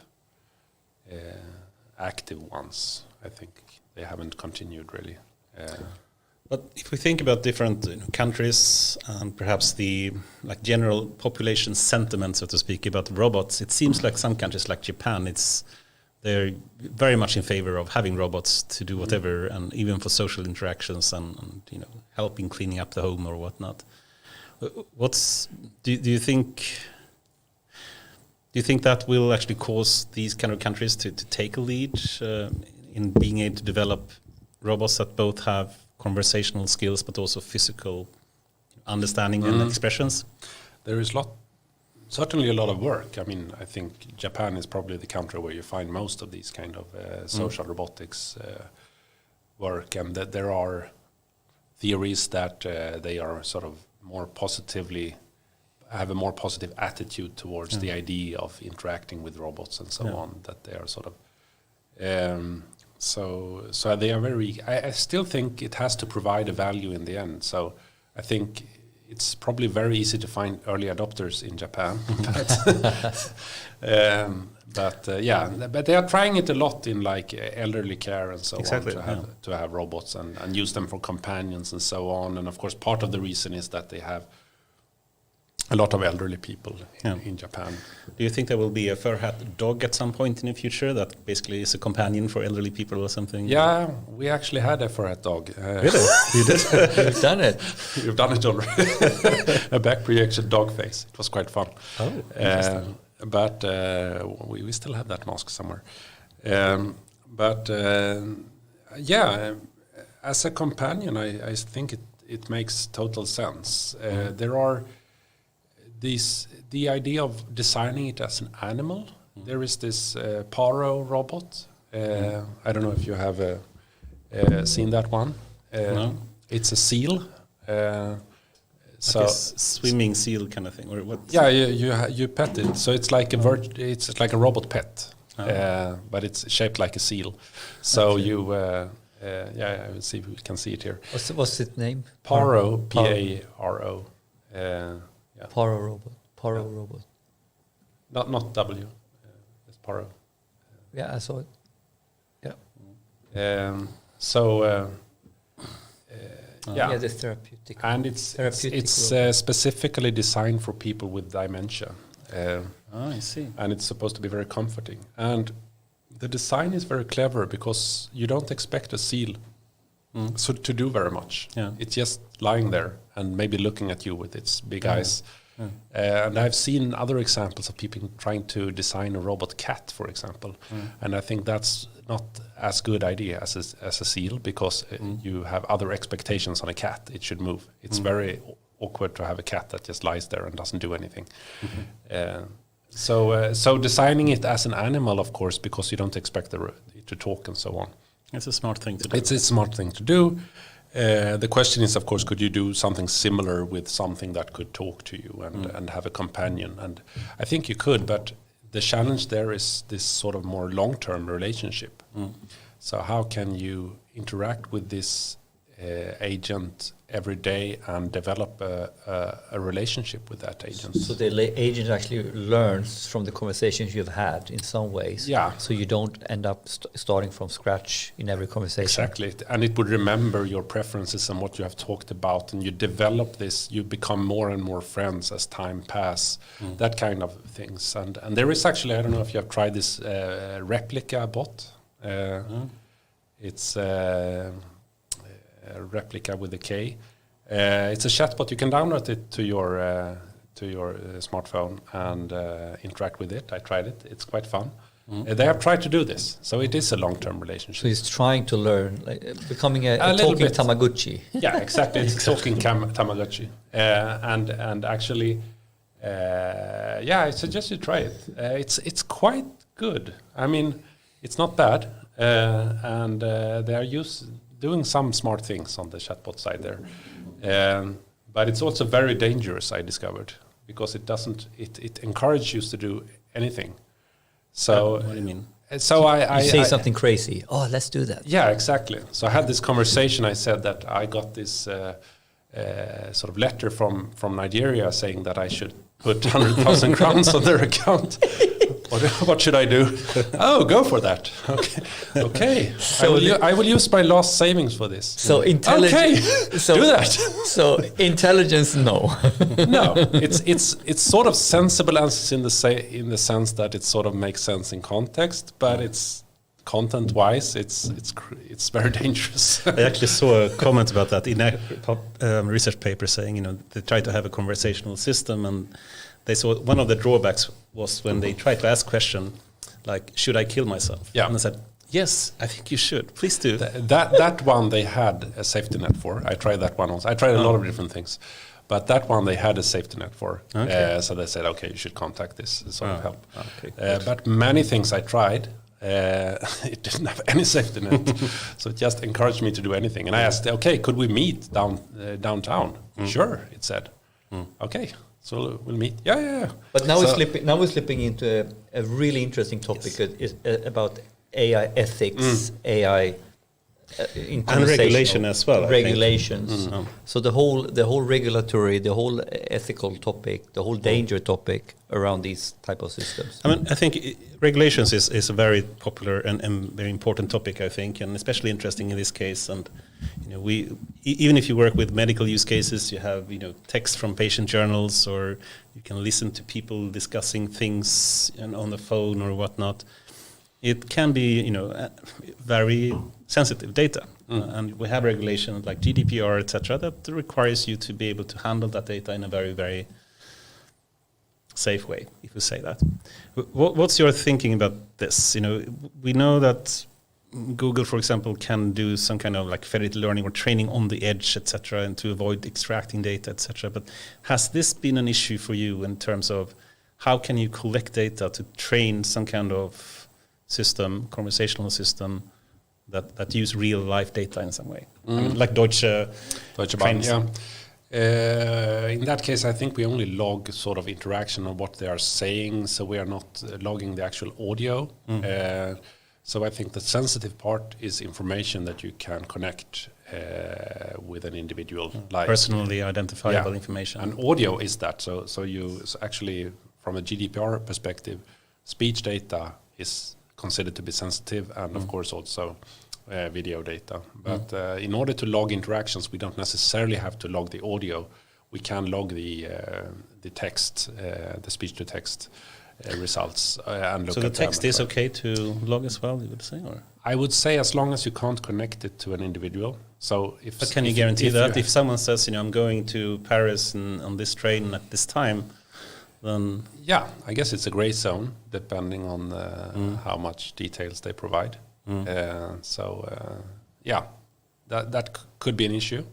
ones. I think they haven't continued really. But if we think about different countries and perhaps the general population sentiment, so to speak, about robots, it seems like some countries like Japan, they're very much in favor of having robots to do whatever, and even for social interactions and helping cleaning up the home or whatnot. Do you think that will actually cause these kind of countries to take a lead in being able to develop robots that both have conversational skills but also physical understanding and expressions? There is certainly a lot of work. I mean, I think Japan is probably the country where you find most of these kind of social robotics work, and that there are theories that they are sort of have a more positive attitude towards the idea of interacting with robots and so on, that they are sort of so they are very. I still think it has to provide a value in the end. So I think it's probably very easy to find early adopters in Japan, but they are trying it a lot in elderly care and so on to have robots and use them for companions and so on. And of course, part of the reason is that they have a lot of elderly people in Japan. Do you think there will be a Furhat dog at some point in the future that basically is a companion for elderly people or something? Yeah, we actually had a Furhat dog. Really? You did? You've done it. You've done it already. A back projection dog face. It was quite fun. Oh, interesting. But we still have that mask somewhere. As a companion, I think it makes total sense. There are the idea of designing it as an animal. There is this Paro robot. I don't know if you have seen that one. No. It's a seal. So a swimming seal kind of thing, or what? Yeah, you pet it. So it's like it's like a robot pet, but it's shaped like a seal. So you, I will see if we can see it here. What's its name? Paro, Paro. Paro robot. Not W. It's Paro. Yeah, I saw it. Yeah. The therapeutic. And it's specifically designed for people with dementia. I see. And it's supposed to be very comforting. And the design is very clever because you don't expect a seal to do very much. Yeah. It's just lying there and maybe looking at you with its big eyes. And I've seen other examples of people trying to design a robot cat, for example. And I think that's not as good idea as a seal because you have other expectations on a cat. It should move. It's very awkward to have a cat that just lies there and doesn't do anything. So designing it as an animal, of course, because you don't expect it to talk and so on. It's a smart thing to do. It's a smart thing to do. The question is, of course, could you do something similar with something that could talk to you and have a companion? And I think you could, but the challenge there is this sort of more long-term relationship. So how can you interact with this agent every day and develop a relationship with that agent? So the agent actually learns from the conversations you've had in some ways. Yeah. So you don't end up starting from scratch in every conversation. Exactly. And it would remember your preferences and what you have talked about, and you develop this, you become more and more friends as time passes, that kind of things. And there is actually, I don't know if you have tried this replica bot. It's Replica with a K. It's a chatbot. You can download it to your smartphone and interact with it. I tried it. It's quite fun. They have tried to do this, so it is a long-term relationship. So he's trying to learn, becoming a talking Tamagotchi. Yeah, exactly. It's talking Tamagotchi, and actually, I suggest you try it. It's quite good. I mean, it's not bad, and they are doing some smart things on the chatbot side there. But it's also very dangerous, I discovered, because it encourages you to do anything. So what do you mean? So I say something crazy. Oh, let's do that. Yeah, exactly. So I had this conversation. I said that I got this sort of letter from Nigeria saying that I should put 100,000 crowns on their account. What should I do? Oh, go for that. Okay. So I will use my last savings for this. So intelligence. Okay, do that. So intelligence, no. No, it's sort of sensible answers in the sense that it sort of makes sense in context, but it's content-wise, it's very dangerous. I actually saw a comment about that in a research paper saying, they try to have a conversational system, and they saw one of the drawbacks was when they tried to ask question like, should I kill myself? Yeah. And I said, yes, I think you should. Please do. That one they had a safety net for. I tried that one also. I tried a lot of different things, but that one they had a safety net for. Okay. So they said, okay, you should contact this sort of help. Okay, but many things I tried, it didn't have any safety net, so it just encouraged me to do anything. And I asked, okay, could we meet downtown? Sure, it said. Okay, so we'll meet. Yeah. But now we're slipping into a really interesting topic. Is about AI ethics, AI in and regulation as well. Regulations. So the whole regulatory, the whole ethical topic, the whole danger topic around these type of systems. I mean, I think regulations is a very popular and very important topic, I think, and especially interesting in this case. And we even if you work with medical use cases, you have text from patient journals, or you can listen to people discussing things on the phone or whatnot. It can be very sensitive data, and we have regulations like GDPR, etc., that requires you to be able to handle that data in a very, very safe way, if you say that. What's your thinking about this? We know that Google, for example, can do some kind of like federated learning or training on the edge, etc., and to avoid extracting data, etc. But has this been an issue for you in terms of how can you collect data to train some kind of system, conversational system that use real life data in some way? I mean, like Deutsche Bank, yeah. In that case, I think we only log sort of interaction of what they are saying, so we are not logging the actual audio. So I think the sensitive part is information that you can connect with an individual, like personally identifiable information. And audio is that. So you actually, from a GDPR perspective, speech data is considered to be sensitive, and of course also video data. But in order to log interactions, we don't necessarily have to log the audio. We can log the text, the speech to text results, and look. So the text is okay to log as well, you would say, or? I would say as long as you can't connect it to an individual. So but can you guarantee that if someone says, I'm going to Paris on this train at this time, then yeah, I guess it's a gray zone depending on how much details they provide. Yeah, that could be an issue.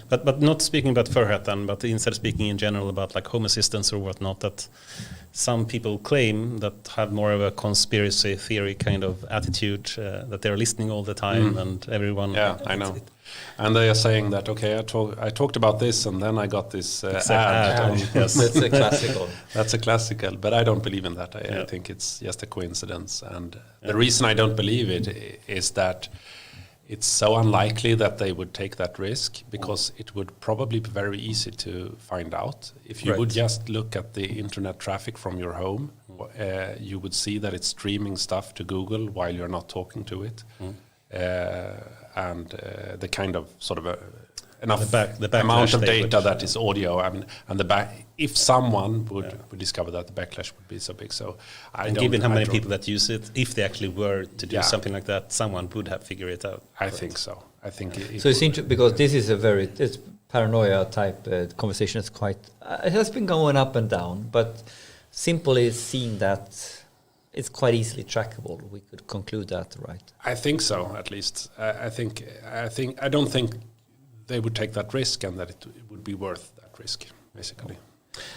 But not speaking about Furhat then, but instead speaking in general about like home assistants or whatnot, that some people claim that have more of a conspiracy theory kind of attitude, that they're listening all the time and everyone. Yeah, I know. And they are saying that, okay, I talked about this and then I got this ad. Yes. That's a classical. That's a classical, but I don't believe in that. I think it's just a coincidence. And the reason I don't believe it is that it's so unlikely that they would take that risk, because it would probably be very easy to find out. If you would just look at the internet traffic from your home, you would see that it's streaming stuff to Google while you're not talking to it. And the kind of sort of enough the amount of data that is audio. I mean, and if someone would discover that, the backlash would be so big. So given how many people that use it, if they actually were to do something like that, someone would have figured it out. I think so. I think so. It's interesting because this is this paranoia type conversation. Is quite. It has been going up and down, but simply seeing that. It's quite easily trackable. We could conclude that, right? I think so, at least. I don't think they would take that risk, and that it would be worth that risk, basically.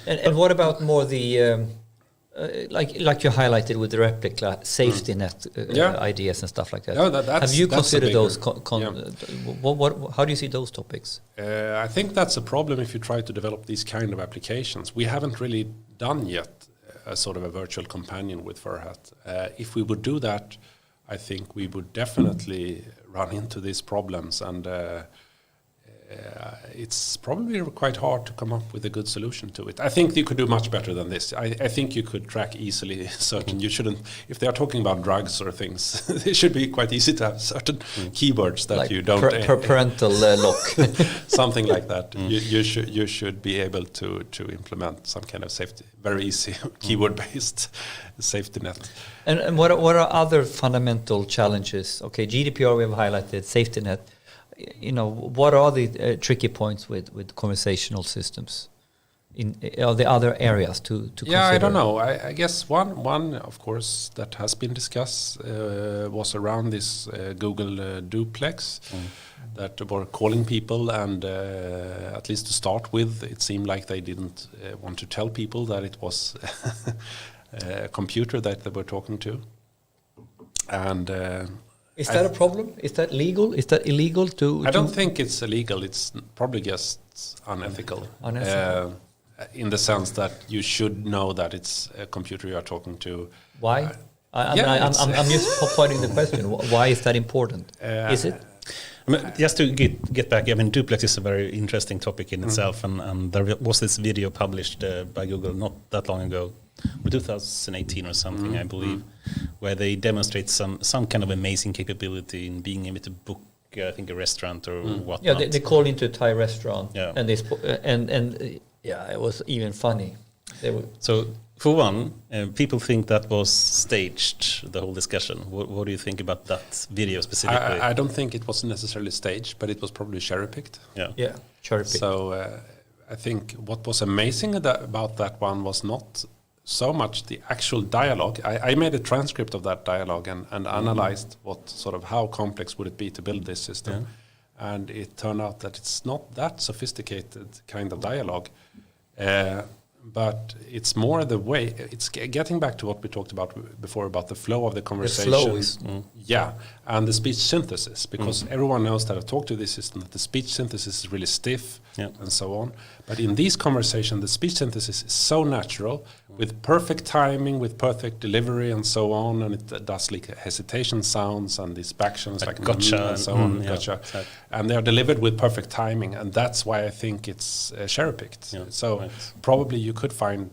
And what about more the like you highlighted with the replica safety net ideas and stuff like that? No, have you considered those? How do you see those topics? I think that's a problem if you try to develop these kind of applications. We haven't really done yet a sort of a virtual companion with Furhat. If we would do that, I think we would definitely run into these problems, and it's probably quite hard to come up with a good solution to it. I think you could do much better than this. I think you could track easily certain. You shouldn't, if they are talking about drugs or things, it should be quite easy to have certain keywords that like you don't parental lock, something like that. You should be able to implement some kind of safety, very easy keyword based safety net. And what are other fundamental challenges? Okay, GDPR we have highlighted, safety net. You know, what are the tricky points with conversational systems? Are there other areas to consider? I don't know. I guess one of course that has been discussed was around this Google Duplex that were calling people, and at least to start with, it seemed like they didn't want to tell people that it was a computer that they were talking to, and. Is that a problem? Is that legal? Is that illegal to? I don't think it's illegal. It's probably just unethical. In the sense that you should know that it's a computer you are talking to. Why? I'm just pointing the question. Why is that important? Is it? I mean, just to get back, I mean, Duplex is a very interesting topic in itself, and there was this video published by Google not that long ago, 2018 or something, I believe, where they demonstrate some kind of amazing capability in being able to book, I think, a restaurant or whatnot. Yeah, they call into a Thai restaurant, and they it was even funny. So, for one, people think that was staged, the whole discussion. What do you think about that video specifically? I don't think it was necessarily staged, but it was probably cherry-picked. Yeah, cherry-picked. So I think what was amazing about that one was not so much the actual dialogue. I made a transcript of that dialogue and analyzed how complex would it be to build this system. Yeah. And it turned out that it's not that sophisticated kind of dialogue. But it's more the way, it's getting back to what we talked about before about the flow of the conversation. The flow is... and the speech synthesis, because everyone knows that I've talked to this system that the speech synthesis is really stiff and so on. But in these conversations, the speech synthesis is so natural, with perfect timing, with perfect delivery and so on, and it does like hesitation sounds and these backtions like gotcha and so on, gotcha. Exactly. And they are delivered with perfect timing, and that's why I think it's cherry-picked. Yeah, so probably you could find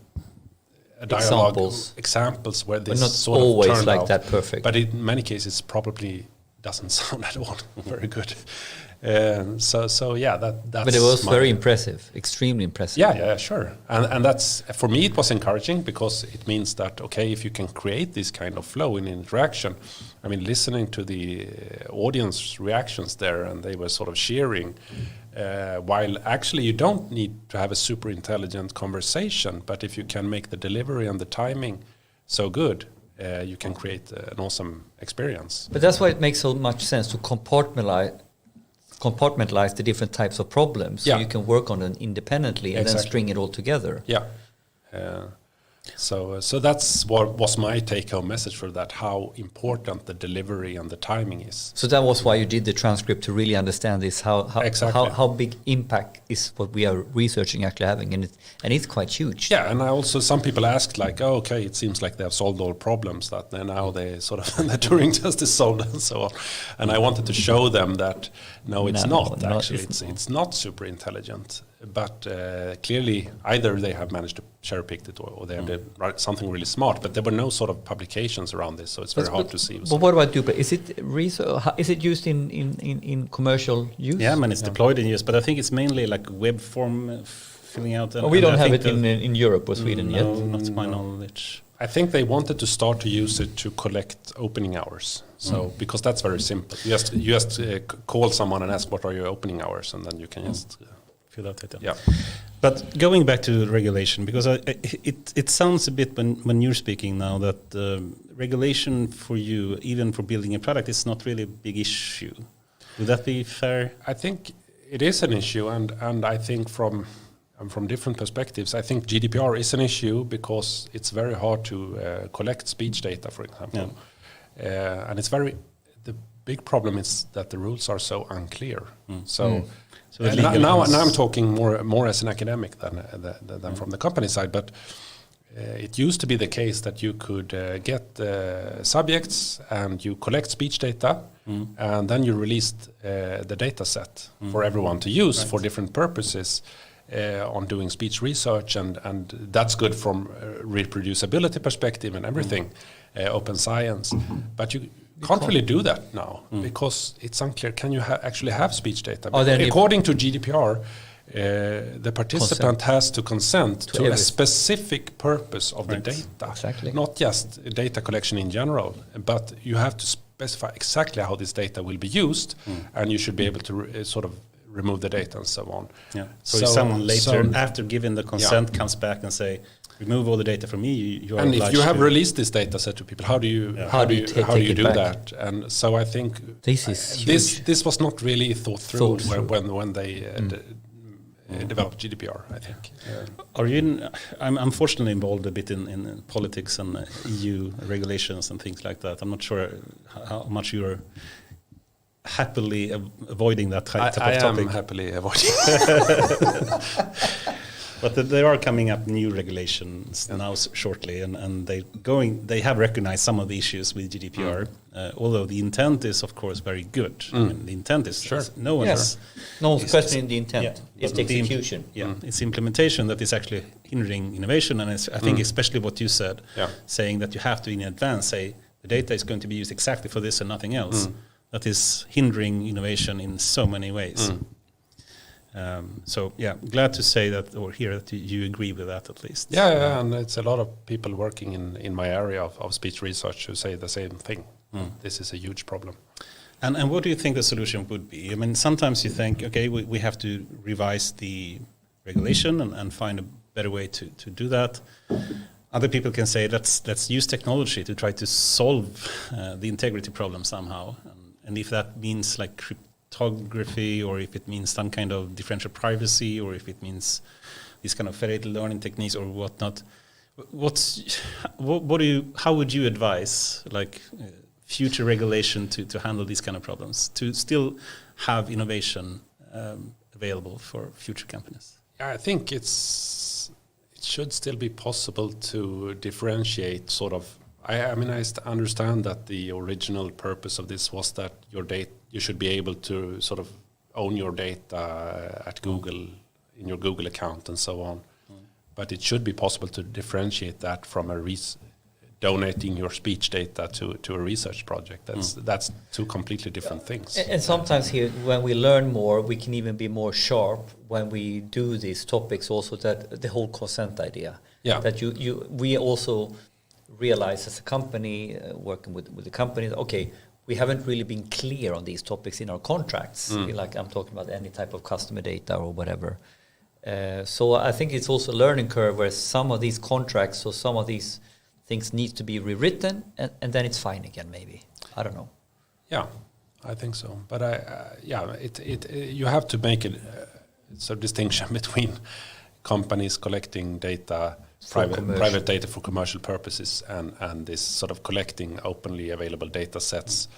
a dialogue examples where this but not sort always of turned like out, that perfect. but in many cases probably doesn't sound at all very good. That's. But it was very impressive, extremely impressive. Yeah, sure. And that's, for me, it was encouraging because it means that, okay, if you can create this kind of flow in interaction, I mean, listening to the audience reactions there, and they were sort of cheering, while actually you don't need to have a super intelligent conversation, but if you can make the delivery and the timing so good, you can create an awesome experience. But that's why it makes so much sense to compartmentalize the different types of problems, so you can work on them independently and then string it all together. Yeah. So that's what was my take-home message for that, how important the delivery and the timing is. So that was why you did the transcript, to really understand this, how big impact is what we are researching actually having, and it's quite huge. Yeah, and I also, some people asked like, oh, okay, it seems like they have solved all problems, that now they sort of, the Turing test is solved and so on. And I wanted to show them that, it's not super intelligent. But clearly, either they have managed to cherry-pick it, or they have write something really smart. But there were no sort of publications around this, so it's very hard to see. But what about Duplex? Is it used in commercial use? Yeah, I mean, it's deployed in use, but I think it's mainly like web form filling out. We don't have it in Europe or Sweden yet. No, not to my knowledge. I think they wanted to start to use it to collect opening hours. So because that's very simple. You just call someone and ask, what are your opening hours? And then you can just... fill out data. Yeah. But going back to regulation, because it sounds a bit when you're speaking now that regulation for you, even for building a product, is not really a big issue. Would that be fair? I think it is an issue, and I think from different perspectives, I think GDPR is an issue because it's very hard to collect speech data, for example. Yeah. And the big problem is that the rules are so unclear. So now I'm talking more as an academic than from the company side, but it used to be the case that you could get subjects and you collect speech data, and then you released the data set for everyone to use for different purposes on doing speech research, and that's good from a reproducibility perspective and everything, open science. But you can't really do that now because it's unclear. Can you actually have speech data? According to GDPR, the participant has to consent to a specific purpose of the data, not just data collection in general, but you have to specify exactly how this data will be used, and you should be able to sort of remove the data and so on. Yeah. So if someone later, after giving the consent, comes back and say, remove all the data from me, you are and obliged if you have to released this data set to people, how do you do that? And so I think this was not really thought through when they developed GDPR, I think. Are you I'm unfortunately involved a bit in politics and EU regulations and things like that. I'm not sure how much you're happily avoiding that type of topic. I am happily avoiding. But there are coming up new regulations now shortly, and they have recognized some of the issues with GDPR. Although the intent is, of course, very good. I mean, the intent is no one's questioning the intent. It's the execution. It's implementation that is actually hindering innovation, and I think especially what you said, saying that you have to in advance say the data is going to be used exactly for this and nothing else. That is hindering innovation in so many ways. So glad to say that or hear that you agree with that at least. And it's a lot of people working in my area of speech research who say the same thing. This is a huge problem. And what do you think the solution would be? I mean, sometimes you think, okay, we have to revise the regulation and find a better way to do that. Other people can say let's use technology to try to solve the integrity problem somehow. And if that means like cryptography, or if it means some kind of differential privacy, or if it means these kind of federated learning techniques or whatnot, how would you advise like future regulation to handle these kind of problems, to still have innovation available for future companies? I think it should still be possible to differentiate sort of. I mean, I understand that the original purpose of this was that you should be able to sort of own your data at Google, in your Google account and so on. But it should be possible to differentiate that from donating your speech data to a research project. That's two completely different things. And sometimes here, when we learn more, we can even be more sharp when we do these topics. Also, that the whole consent idea. That we also realize as a company working with the company, okay, we haven't really been clear on these topics in our contracts. Like I'm talking about any type of customer data or whatever. So I think it's also a learning curve where some of these contracts or some of these things need to be rewritten, and then it's fine again. Maybe, I don't know. Yeah, I think so. But you have to make a distinction between companies collecting data. Private data for commercial purposes and this sort of collecting openly available data sets,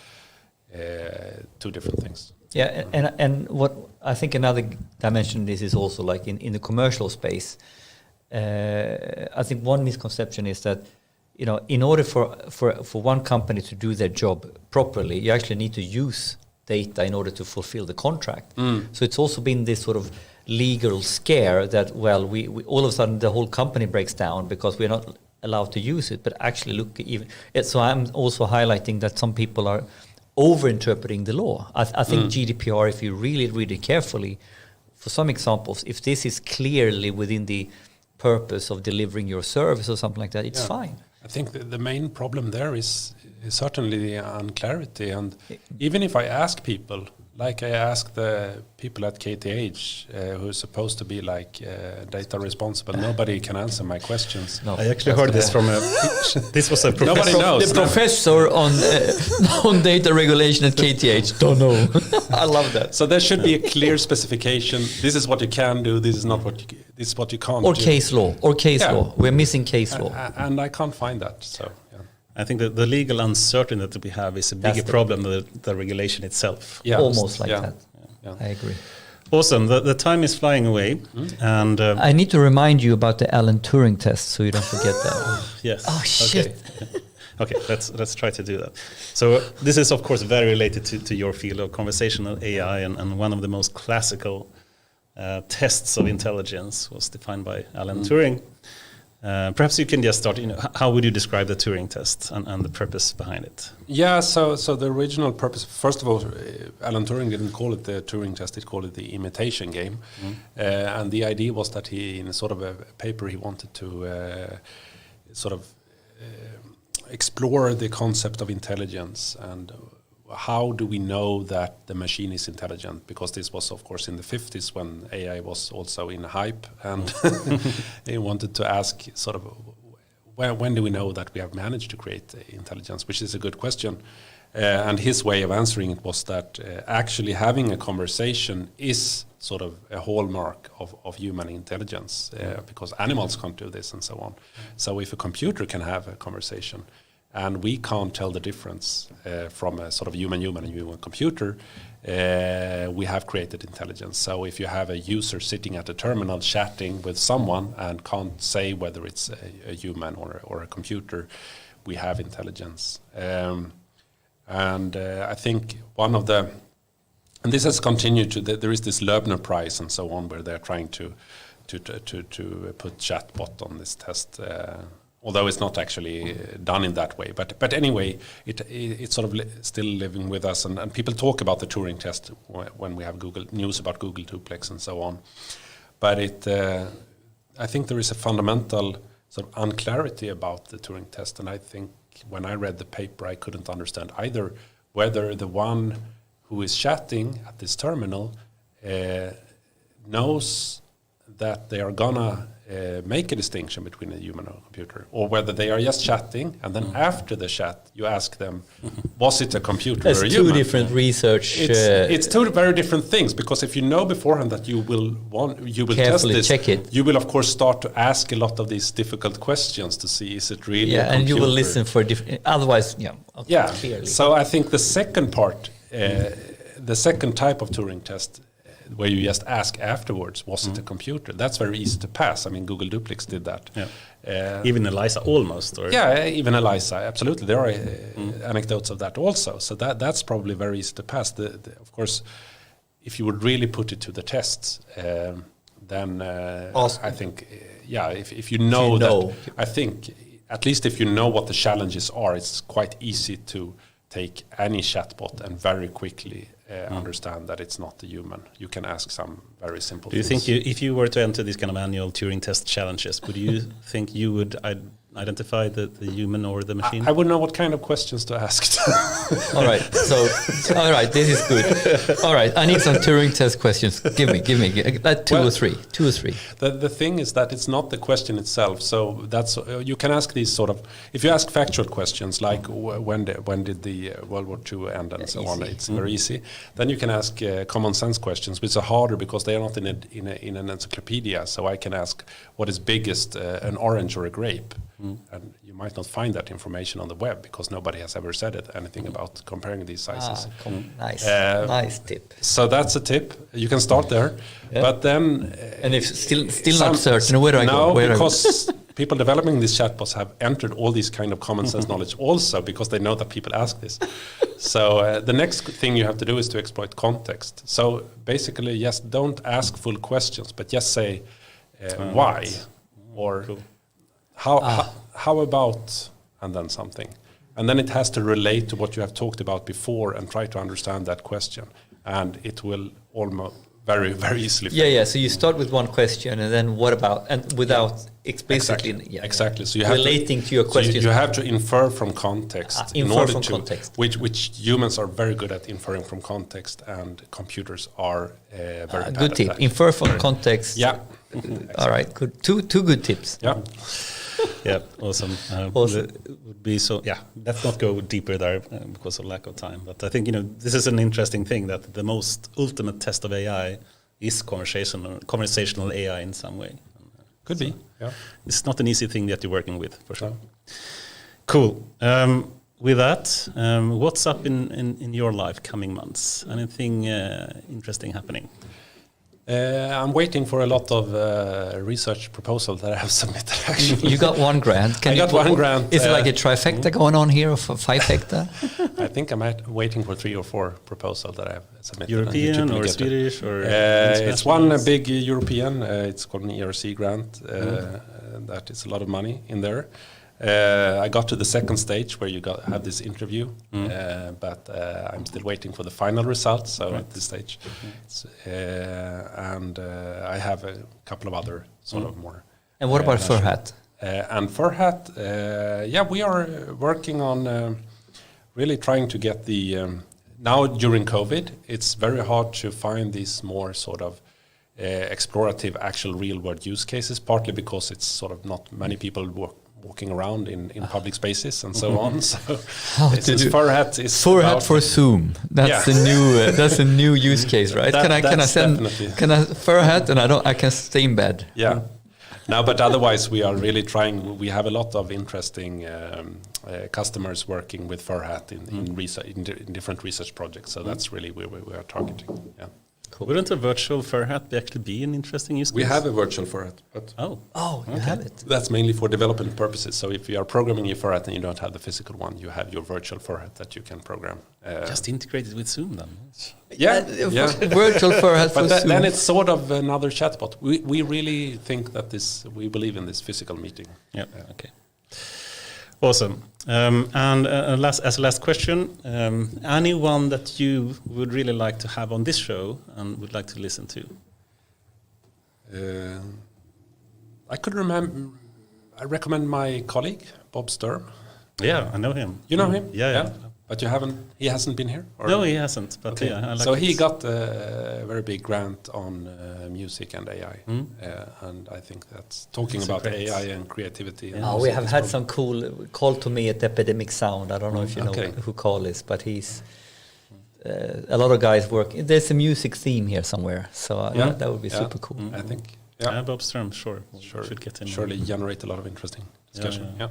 two different things. Yeah, and what I think another dimension of this is also like in the commercial space. I think one misconception is that, you know, in order for one company to do their job properly, you actually need to use data in order to fulfill the contract. So it's also been this sort of legal scare that, well, we all of a sudden the whole company breaks down because we're not allowed to use it. But actually, so I'm also highlighting that some people are over-interpreting the law. I think GDPR, if you really read it carefully, for some examples, if this is clearly within the purpose of delivering your service or something like that, it's fine. I think the main problem there is certainly the unclarity. And even if I ask people, like I asked the people at KTH who are supposed to be like data responsible, nobody can answer my questions. No. I actually heard this from this was a professor. Nobody knows. The professor on data regulation at KTH don't know. I love that. So there should be a clear specification. This is what you can do. This is not what you. This is what you can't do. Or case law. We're missing case law, and I can't find that. So. I think that the legal uncertainty that we have is a bigger problem than the regulation itself. Yeah, almost like that. Yeah. I agree. Awesome. The time is flying away, and I need to remind you about the Alan Turing test, so you don't forget that. Yes. Oh shit. Okay. Let's try to do that. So this is of course very related to your field of conversational AI, and one of the most classical tests of intelligence was defined by Alan Turing. Perhaps you can just start. How would you describe the Turing test and the purpose behind it? Yeah, so the original purpose. First of all, Alan Turing didn't call it the Turing test; he called it the imitation game. And the idea was that he, in sort of a paper, he wanted to explore the concept of intelligence and how do we know that the machine is intelligent? Because this was, of course, in the 50s when AI was also in hype, and he wanted to ask sort of when do we know that we have managed to create intelligence, which is a good question. And his way of answering it was that actually having a conversation is sort of a hallmark of human intelligence, because animals can't do this and so on. So if a computer can have a conversation, and we can't tell the difference from a sort of human and human computer, we have created intelligence. So if you have a user sitting at a terminal chatting with someone and can't say whether it's a human or a computer, we have intelligence. And I think one of the, and this has continued to, there is this Loebner Prize and so on, where they're trying to put chatbot on this test, although it's not actually done in that way. But anyway, it's sort of still living with us, and people talk about the Turing test when we have Google news about Google Duplex and so on. But I think there is a fundamental sort of unclarity about the Turing test, and I think when I read the paper, I couldn't understand either whether the one who is chatting at this terminal knows that they are gonna make a distinction between a human and a computer, or whether they are just chatting, and then after the chat you ask them, was it a computer or a human? Two different research. It's two very different things, because if you know beforehand that you will test this, check it. You will of course start to ask a lot of these difficult questions to see, is it really a computer? And you will listen for different. Otherwise, clearly. So I think the second part, the second type of Turing test, where you just ask afterwards, was it a computer? That's very easy to pass. I mean, Google Duplex did that. Yeah. Even Eliza almost. Or? Yeah, even Eliza, absolutely. There are anecdotes of that also. So that's probably very easy to pass. Of course, if you would really put it to the tests, then I think, if you know that, I think, at least if you know what the challenges are, it's quite easy to take any chatbot and very quickly understand that it's not a human. You can ask some very simple things. Do you think if you were to enter these kind of annual Turing test challenges, would you think you would identify the human or the machine? I wouldn't know what kind of questions to ask. All right. All right. This is good. All right. I need some Turing test questions. Give me. Two or three. The thing is that it's not the question itself. So that's you can ask these sort of. If you ask factual questions like when did the World War II end and so on, it's very easy. Then you can ask common sense questions, which are harder because they are not in an encyclopedia. So I can ask, what is biggest, an orange or a grape? And you might not find that information on the web because nobody has ever said anything about comparing these sizes. Nice tip. So that's a tip. You can start there, but then and if still not certain, where do I go? No, because people developing these chatbots have entered all these kind of common sense knowledge also, because they know that people ask this. So the next thing you have to do is to exploit context. So basically, yes, don't ask full questions, but just say why or. Cool. How about, and then something. And then it has to relate to what you have talked about before and try to understand that question. And it will almost very, very easily. Yeah. So you start with one question and then what about, and without explicitly. Exactly. So you have relating to your question. So you have to infer from context. Context. Which humans are very good at inferring from context, and computers are very bad good at tip. that. Infer from context. Yeah. All right. Good. Two good tips. Yeah. Yeah, awesome. Would be so. Yeah, let's not go deeper there because of lack of time. But I think this is an interesting thing, that the most ultimate test of AI is conversational AI in some way. Could be. Yeah, it's not an easy thing that you're working with for sure. Cool. With that, what's up in your life coming months? Anything interesting happening? I'm waiting for a lot of research proposals that I have submitted. Actually, you got one grant. I got one grant. Is it like a trifecta going on here, or fivefecta? I think I'm waiting for 3 or 4 proposals that I have submitted. European or Swedish or? It's one big European. It's called an ERC grant. That is a lot of money in there. I got to the second stage where you have this interview, but I'm still waiting for the final results. So at this stage, and I have a couple of other sort of more. And what about Furhat? And Furhat, we are working on really trying to get the. Now during COVID, it's very hard to find these more sort of explorative, actual real-world use cases. Partly because it's sort of not many people walking around in public spaces and so on. So Furhat is Furhat for Zoom. That's the new. That's a new use case, right? Can I send Furhat and I can stay in bed? Yeah. No, but otherwise we are really trying. We have a lot of interesting customers working with Furhat in research in different research projects. So that's really where we are targeting. Yeah. Cool. Wouldn't a virtual Furhat actually be an interesting use case? We have a virtual Furhat, but you have it. That's mainly for development purposes. So if you are programming your Furhat and you don't have the physical one, you have your virtual Furhat that you can program. Just integrated with Zoom then. Yeah. Virtual Furhat for Zoom. Then it's sort of another chatbot. We really think that we believe in this physical meeting. Yeah. Okay. Awesome. And as a last question, anyone that you would really like to have on this show and would like to listen to? I could remember. I recommend my colleague Bob Sturm. Yeah, I know him. You know him? Yeah. But you haven't. He hasn't been here. No, he hasn't. But okay. Yeah, I like so he got a very big grant on music and AI, and I think that's talking about AI and creativity. Yeah. We have had some cool call to me at Epidemic Sound. I don't know if you know who Carl is, but he's a lot of guys work. There's a music theme here somewhere, so that would be super cool. I think. Bob Sturm, sure. Should get him. Surely generate a lot of interesting discussion. Yeah.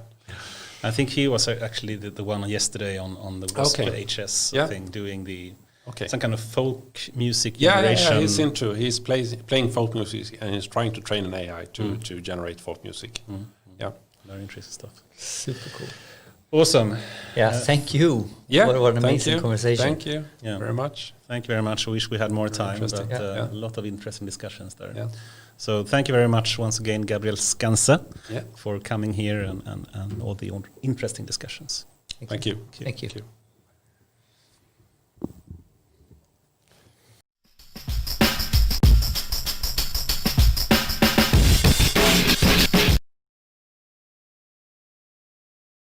I think he was actually the one yesterday on the HS thing, doing some kind of folk music generation. Yeah, he's playing folk music and he's trying to train an AI to generate folk music. Yeah, very interesting stuff. Super cool. Awesome. Yeah, thank you. Yeah, what an amazing conversation. Thank you very much. Thank you very much. I wish we had more time, but a lot of interesting discussions there. Yeah. So thank you very much once again, Gabriel Skantze, for coming here and all the interesting discussions. Thank you. Thank you.